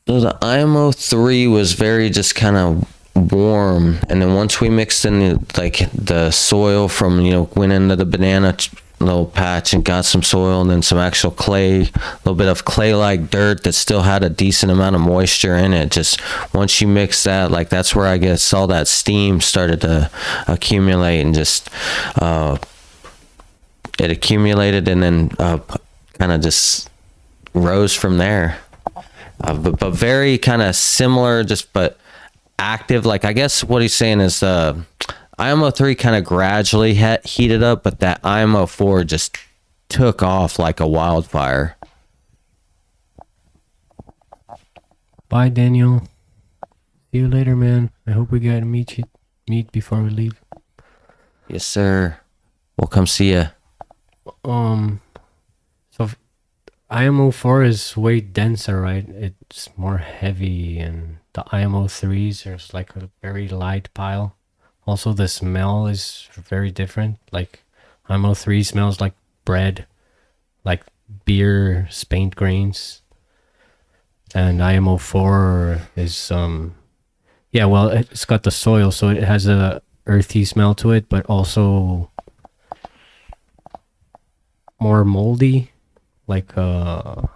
So the IMO3 was very just kind of warm, and then once we mixed in like the soil from, you know, went into the banana little patch and got some soil and then some actual clay, a little bit of clay-like dirt that still had a decent amount of moisture in it. Just once you mix that, like that's where I guess all that steam started to accumulate, and just it accumulated and then kind of just rose from there. But very kind of similar, just but active. Like I guess what he's saying is IMO3 kind of gradually heated up, but that IMO4 just took off like a wildfire. Bye, Daniel. See you later, man. I hope we get to meet before we leave. Yes, sir. We'll come see you. So IMO4 is way denser, right? It's more heavy, and the IMO3s are like a very light pile. Also, the smell is very different. Like IMO3 smells like bread, like beer, spent grains, and IMO4 is yeah, well, it's got the soil, so it has a earthy smell to it, but also more moldy. Like yeah,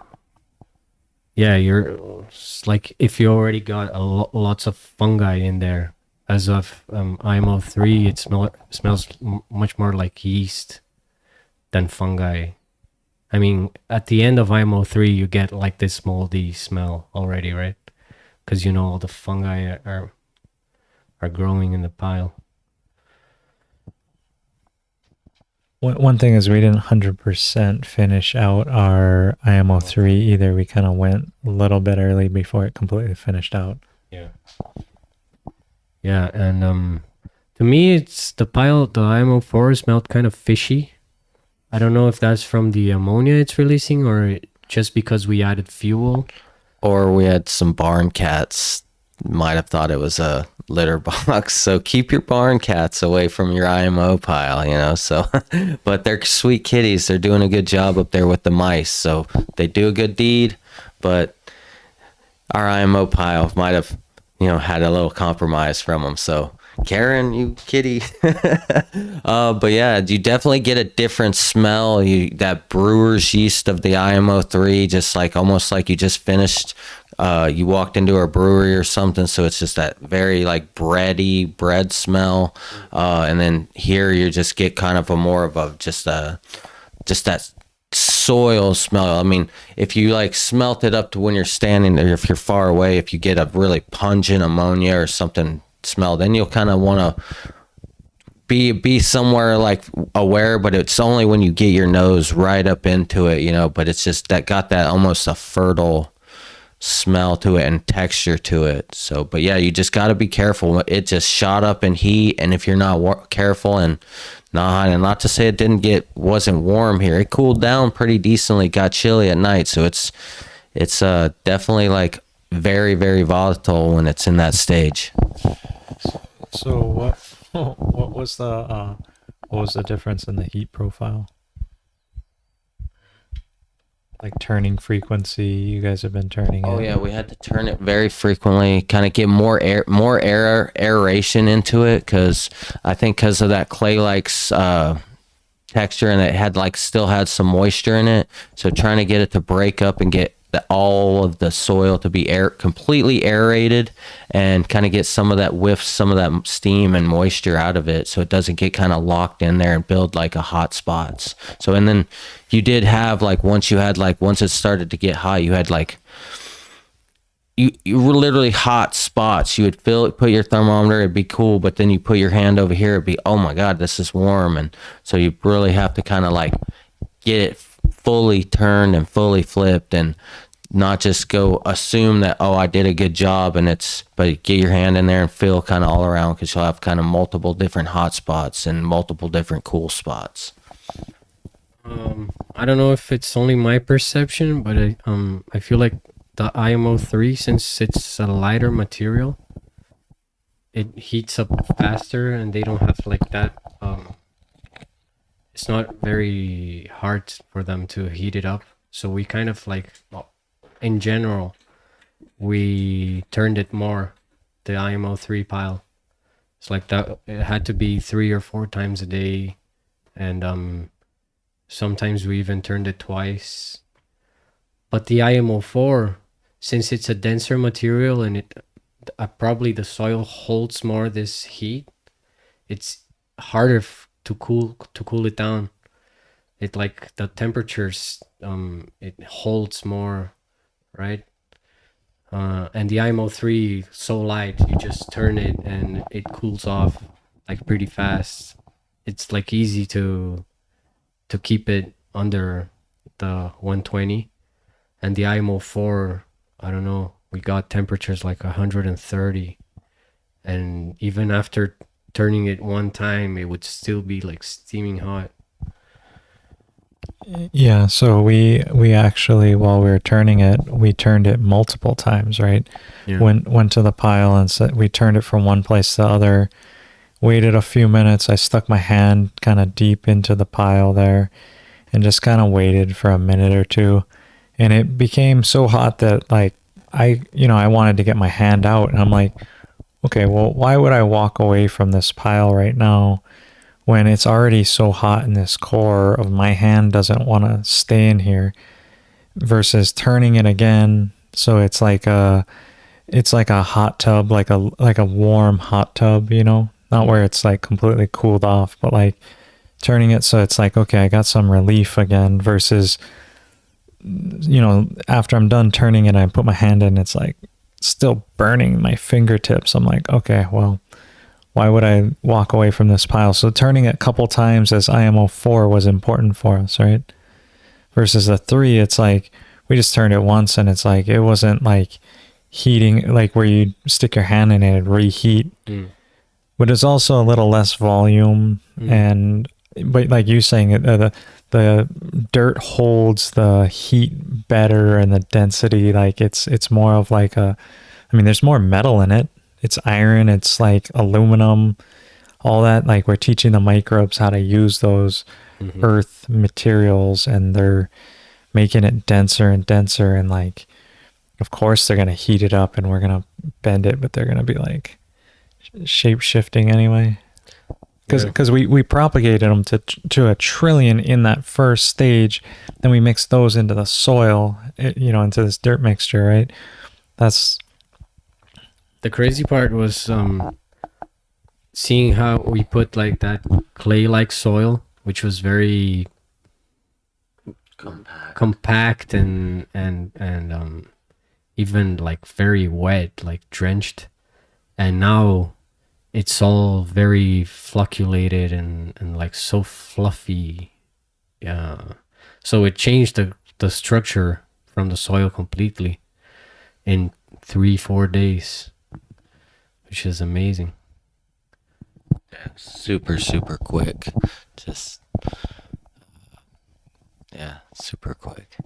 it's like if you already got lots of fungi in there. As of IMO3, it smells much more like yeast than fungi. I mean, at the end of IMO3, you get like this moldy smell already, right? Because you know all the fungi are growing in the pile. One thing is we didn't 100% finish out our IMO3 either. We kind of went a little bit early before it completely finished out. Yeah. Yeah, and to me, it's the IMO4 smelled kind of fishy. I don't know if that's from the ammonia it's releasing or just because we added fuel. Or we had some barn cats. Might have thought it was a litter box. So keep your barn cats away from your IMO pile, you know. So, but they're sweet kitties. They're doing a good job up there with the mice. So they do a good deed. But our IMO pile might have, you know, had a little compromise from them. So Karen, you kitty. But yeah, you definitely get a different smell. That brewer's yeast of the IMO3, just like almost like you just finished. You walked into a brewery or something, so it's just that very like bread smell. And then here you just get kind of a more of a just that soil smell. I mean, if you like smelt it up to when you're standing there, if you're far away, if you get a really pungent ammonia or something smell, then you'll kind of want to be somewhere like aware, but it's only when you get your nose right up into it, you know. But it's just that got that almost a fertile smell to it and texture to it. So, but yeah, you just got to be careful. It just shot up in heat, and if you're not careful and not to say it wasn't warm here, it cooled down pretty decently, got chilly at night. So it's definitely like very, very volatile when it's in that stage. So what was the difference in the heat profile? Like turning frequency, you guys have been turning it. Oh yeah, we had to turn it very frequently, kind of get more aeration into it, because of that clay-like texture, and it had still had some moisture in it. So trying to get it to break up and get all of the soil to be completely aerated, and kind of get some of that steam and moisture out of it, so it doesn't get kind of locked in there and build like a hot spots. So, and then you did have once it started to get hot, you had you were literally hot spots. You would put your thermometer, it'd be cool, but then you put your hand over here, it'd be, oh my God, this is warm. And so you really have to kind of get it fully turned and fully flipped, and not just go assume that, oh, I did a good job, but get your hand in there and feel kind of all around, because you'll have kind of multiple different hot spots and multiple different cool spots. I don't know if it's only my perception, but I feel like the IMO3, since it's a lighter material, it heats up faster, and they don't have that. It's not very hard for them to heat it up. So we kind of in general, we turned it more, the IMO3 pile. It's like that. It had to be 3 or 4 times a day, and sometimes we even turned it twice. But the IMO4, since it's a denser material and it probably the soil holds more this heat, it's harder to cool it down. It like the temperatures, it holds more, right? And the IMO3 so light, you just turn it and it cools off like pretty fast. It's like easy to keep it under the 120. And the IMO4, I don't know, we got temperatures like 130, and even after turning it one time, it would still be like steaming hot. Yeah, so we actually, while we were turning it, we turned it multiple times, right? Yeah. Went to the pile and said we turned it from one place to the other. Waited a few minutes. I stuck my hand kind of deep into the pile there, and just kind of waited for a minute or two, and it became so hot that like I wanted to get my hand out, and I'm like, okay, well, why would I walk away from this pile right now when it's already so hot in this core of my hand doesn't want to stay in here, versus turning it again. So it's like a hot tub, like a warm hot tub, not where it's like completely cooled off, but like turning it so it's like, okay, I got some relief again, versus, after I'm done turning it, I put my hand in, it's like still burning my fingertips. I'm like, okay, well, why would I walk away from this pile? So turning it a couple times as IMO4 was important for us, right? Versus the 3, it's like we just turned it once, and it's like it wasn't like heating, like where you stick your hand in it and reheat. But it's also a little less volume, but like you saying, the dirt holds the heat better, and the density, like it's more of like there's more metal in it. It's iron, it's like aluminum, all that. Like we're teaching the microbes how to use those earth materials, and they're making it denser and denser. And like, of course they're going to heat it up and we're going to bend it, but they're going to be like shape shifting anyway. Because we propagated them to 1 trillion in that first stage. Then we mixed those into the soil, into this dirt mixture, right? That's... The crazy part was seeing how we put like that clay-like soil, which was very compact and even like very wet, like drenched, and now it's all very fluctuated and like so fluffy. Yeah, so it changed the structure from the soil completely in 3-4 days. Which is amazing. Yeah, super quick. Just super quick.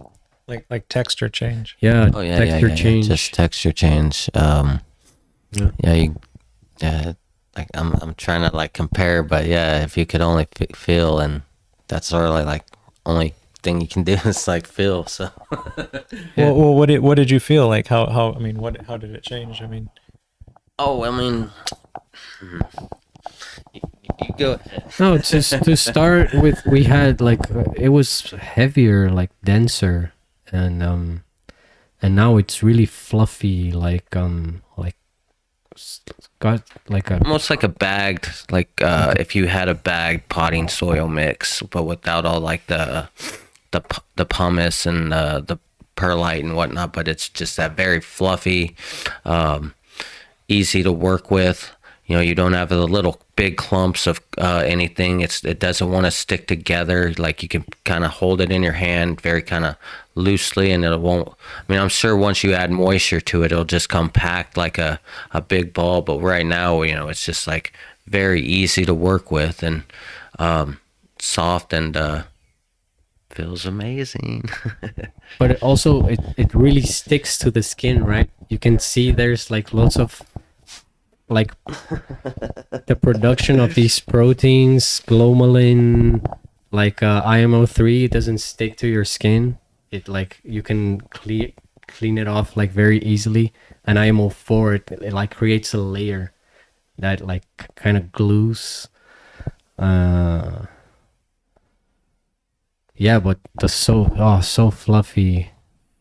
Like texture change. Yeah. Oh yeah, texture change. Just texture change. Like I'm trying to like compare, but yeah, if you could only feel, and that's sort of like only thing you can do is like feel. So. Well, what did you feel like? How did it change? Oh, you go ahead. No, just to start with, we had like it was heavier, like denser, and now it's really fluffy, like got like a almost like a bagged, like if you had a bagged potting soil mix, but without all like the pumice and the perlite and whatnot. But it's just that very fluffy. Easy to work with. You don't have the little big clumps of anything. It doesn't want to stick together. Like you can kind of hold it in your hand very kind of loosely, and it won't. I'm sure once you add moisture to it, it'll just compact like a big ball. But right now, it's just like very easy to work with, and soft, and feels amazing. But it also it really sticks to the skin, right? You can see there's like lots of like the production of these proteins, glomalin, like IMO3 doesn't stick to your skin. It like you can clean it off like very easily. And IMO4, it like creates a layer that like kind of glues. Yeah, but the so fluffy.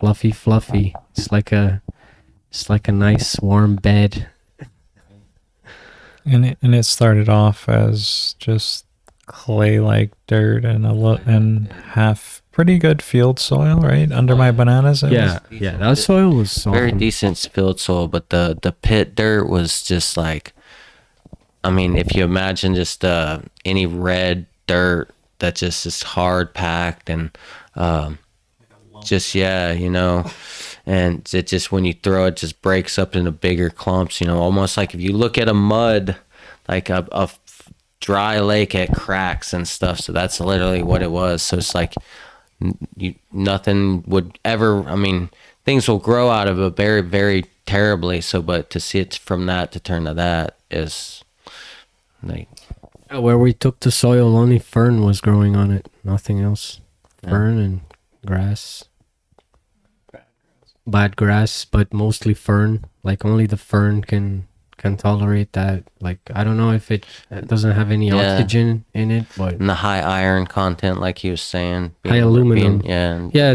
It's like a nice warm bed. And it started off as just clay like dirt and and half pretty good field soil, right? Under my bananas. Yeah, that soil was very awesome. decent field soil, but the pit dirt was just like, I mean, if you imagine just any red dirt that just is hard packed and just and it just, when you throw it, just breaks up into bigger clumps, almost like if you look at a mud, like a dry lake, it cracks and stuff. So that's literally what it was. So it's like nothing would ever, I mean, things will grow out of it very, very terribly. So, but to see it from that to turn to that is like, Where we took the soil, only fern was growing on it, nothing else. Fern and grass. Bad grass, but mostly fern. Like only the fern can tolerate that. Like I don't know if it doesn't have any oxygen in it, but and the high iron content, like he was saying, high aluminum.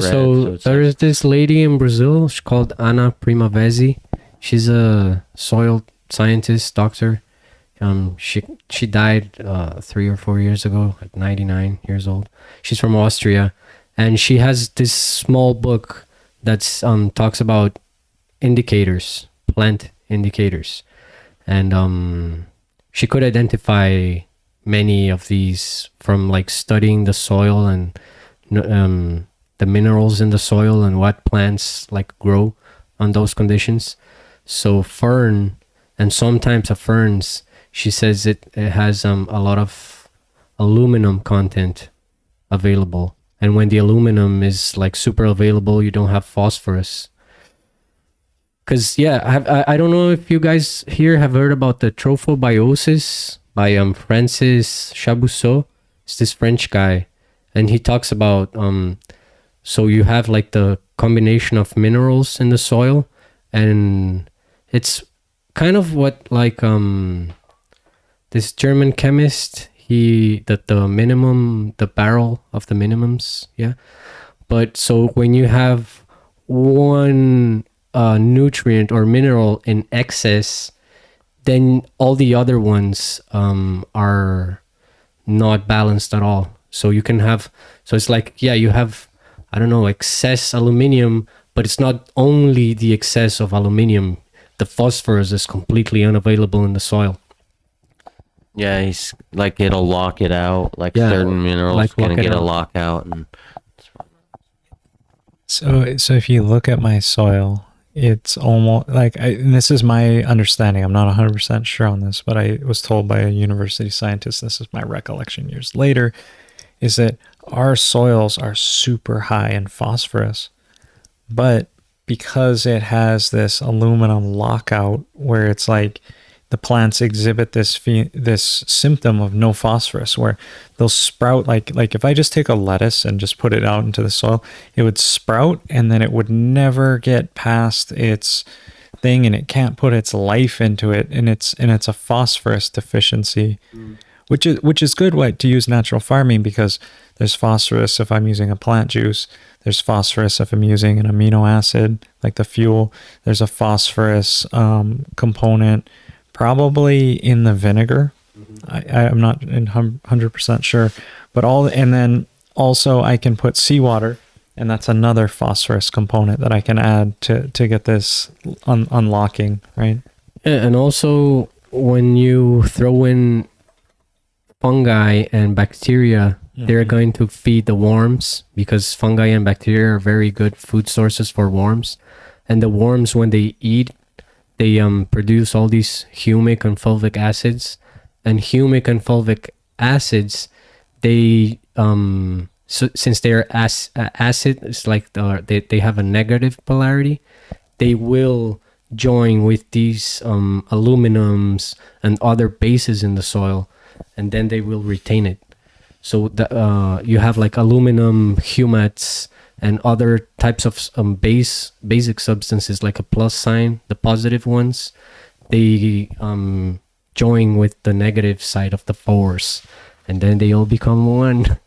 So there's this lady in Brazil, she's called Ana Primavesi. She's a soil scientist, doctor. She died 3 or 4 years ago at 99 years old. She's from Austria, and she has this small book that's talks about indicators, plant indicators, and she could identify many of these from like studying the soil and the minerals in the soil and what plants like grow on those conditions. So fern and some types of ferns, she says it has a lot of aluminum content available. And when the aluminum is like super available, you don't have phosphorus. Because, I don't know if you guys here have heard about the trophobiosis by Francis Chabousseau. It's this French guy. And he talks about, so you have like the combination of minerals in the soil. And it's kind of what like this German chemist, the barrel of the minimums, yeah. But so when you have one nutrient or mineral in excess, then all the other ones are not balanced at all. So you can have, so it's like, you have, I don't know, excess aluminium, but it's not only the excess of aluminium. The phosphorus is completely unavailable in the soil. Yeah, he's like, it'll lock it out. Like certain minerals like gonna get a lockout. And so if you look at my soil, it's almost like, and this is my understanding, I'm not 100% sure on this, but I was told by a university scientist, this is my recollection years later, is that our soils are super high in phosphorus, but because it has this aluminum lockout where it's like the plants exhibit this symptom of no phosphorus, where they'll sprout like if I just take a lettuce and just put it out into the soil, it would sprout and then it would never get past its thing and it can't put its life into it, and it's a phosphorus deficiency. Which is good to use natural farming, because there's phosphorus if I'm using a plant juice. There's phosphorus if I'm using an amino acid, like the fuel. There's a phosphorus component probably in the vinegar. I'm not 100% sure. And then also I can put seawater, and that's another phosphorus component that I can add to get this unlocking, right? Yeah, and also when you throw in fungi and bacteria, they're going to feed the worms, because fungi and bacteria are very good food sources for worms. And the worms, when they eat, they produce all these humic and fulvic acids. And humic and fulvic acids, they since they're acid, it's like they have a negative polarity. They will join with these aluminums and other bases in the soil, and then they will retain it. So you have like aluminum humates and other types of basic substances like a plus sign, the positive ones, they join with the negative side of the force, and then they all become one.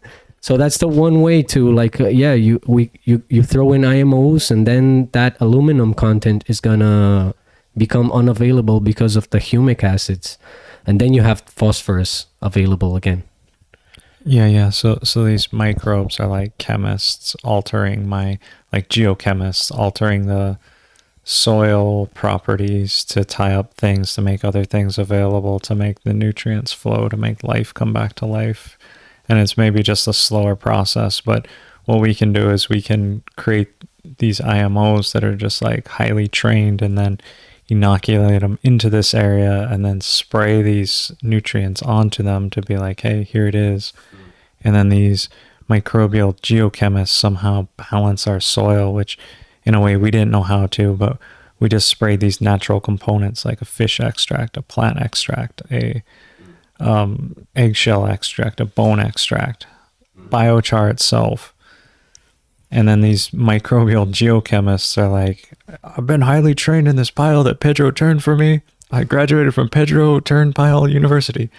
So that's the one way to you throw in IMOs, and then that aluminum content is gonna become unavailable because of the humic acids, and then you have phosphorus available again. Yeah. So these microbes are like chemists like geochemists altering the soil properties to tie up things, to make other things available, to make the nutrients flow, to make life come back to life. And it's maybe just a slower process, but what we can do is we can create these IMOs that are just like highly trained, and then inoculate them into this area, and then spray these nutrients onto them to be like, hey, here it is. And then these microbial geochemists somehow balance our soil, which in a way we didn't know how to, but we just sprayed these natural components like a fish extract, a plant extract, a eggshell extract, a bone extract, biochar itself. And then these microbial geochemists are like, I've been highly trained in this pile that Pedro turned for me. I graduated from Pedro Turnpile University.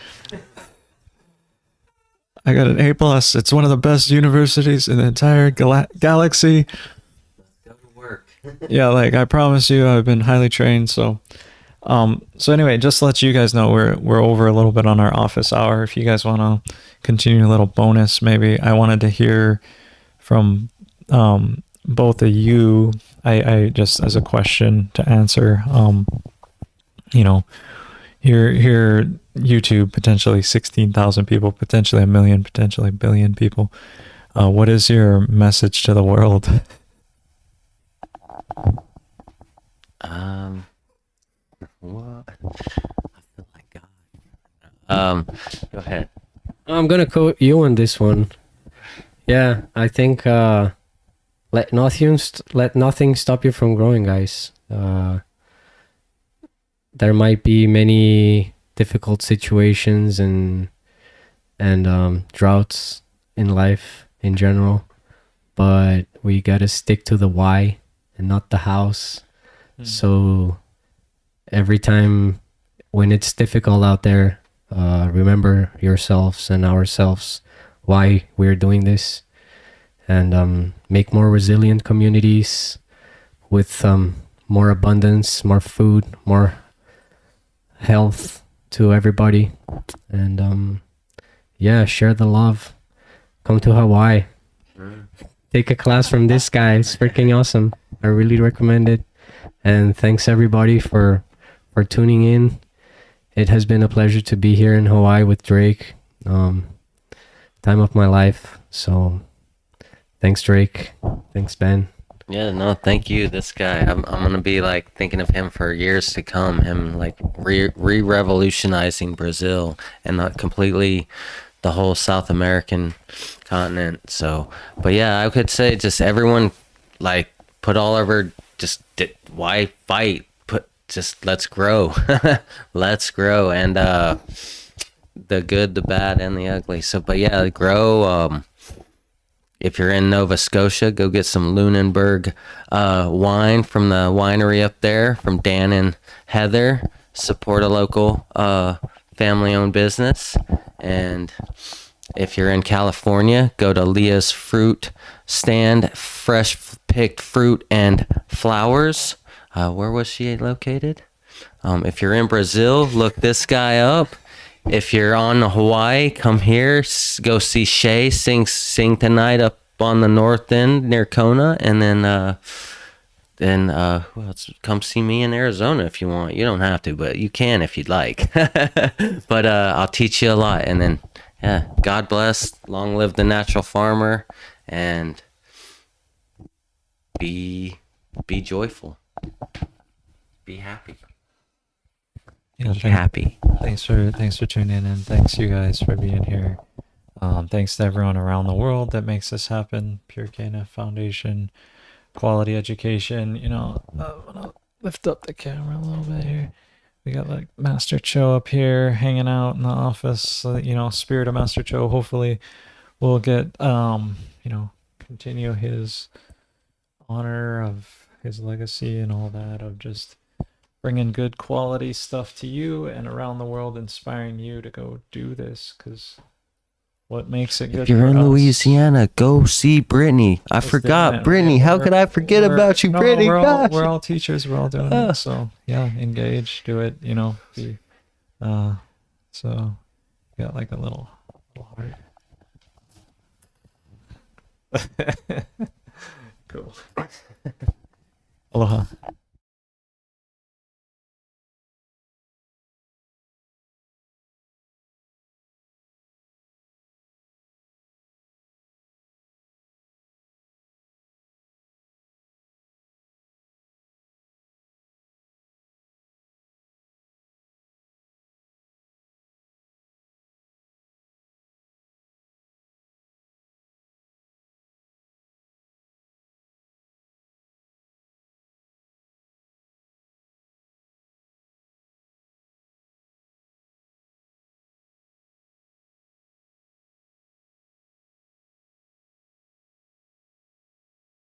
I got an A+. It's one of the best universities in the entire galaxy. Go to work. Yeah, like I promise you, I've been highly trained. So anyway, just to let you guys know, we're over a little bit on our office hour. If you guys want to continue a little bonus, maybe I wanted to hear from both of you. I just as a question to answer. Here YouTube, potentially 16,000 people, potentially 1 million, potentially 1 billion people. What is your message to the world? What? I feel like God. Go ahead. I'm gonna quote you on this one. Yeah, I think let nothing stop you from growing, guys. There might be many difficult situations and droughts in life in general, but we gotta stick to the why and not the house. So every time when it's difficult out there, remember yourselves and ourselves why we're doing this, and make more resilient communities with more abundance, more food, more health to everybody, and share the love. Come to Hawaii, take a class from this guy. It's freaking awesome. I really recommend it. And thanks everybody for tuning in. It has been a pleasure to be here in Hawaii with Drake. Time of my life. So thanks, Drake. Thanks, Ben. Yeah, no, thank you. This guy, I'm gonna be like thinking of him for years to come. Him like re-revolutionizing Brazil and not completely the whole South American continent. So, but yeah, I could say just everyone like put all of our why fight? Let's grow, let's grow, and the good, the bad, and the ugly. So, but yeah, grow. If you're in Nova Scotia, go get some Lunenburg wine from the winery up there, from Dan and Heather. Support a local family-owned business. And if you're in California, go to Leah's Fruit Stand, fresh picked fruit and flowers. Where was she located? If you're in Brazil, look this guy up. If you're on Hawaii, come here, go see Shay sing tonight up on the north end near Kona, and then who else? Come see me in Arizona if you want. You don't have to, but you can if you'd like. But I'll teach you a lot, and then yeah, God bless, long live the natural farmer, and be joyful, be happy. Yeah, Happy. Thanks for tuning in, and thanks you guys for being here. Thanks to everyone around the world that makes this happen. Pure KNF Foundation, quality education. I want to lift up the camera a little bit here. We got like Master Cho up here hanging out in the office. Spirit of Master Cho. Hopefully, we'll get continue his honor of his legacy and all that, of just bringing good quality stuff to you and around the world, inspiring you to go do this, because what makes it good If you're for in us Louisiana, go see Brittany. I is forgot different. Brittany. How could I forget We're- about you, no, Brittany? Gosh. we're all teachers. We're all doing it. So yeah, engage, do it. You know, be, so got like a little heart. Cool. Aloha.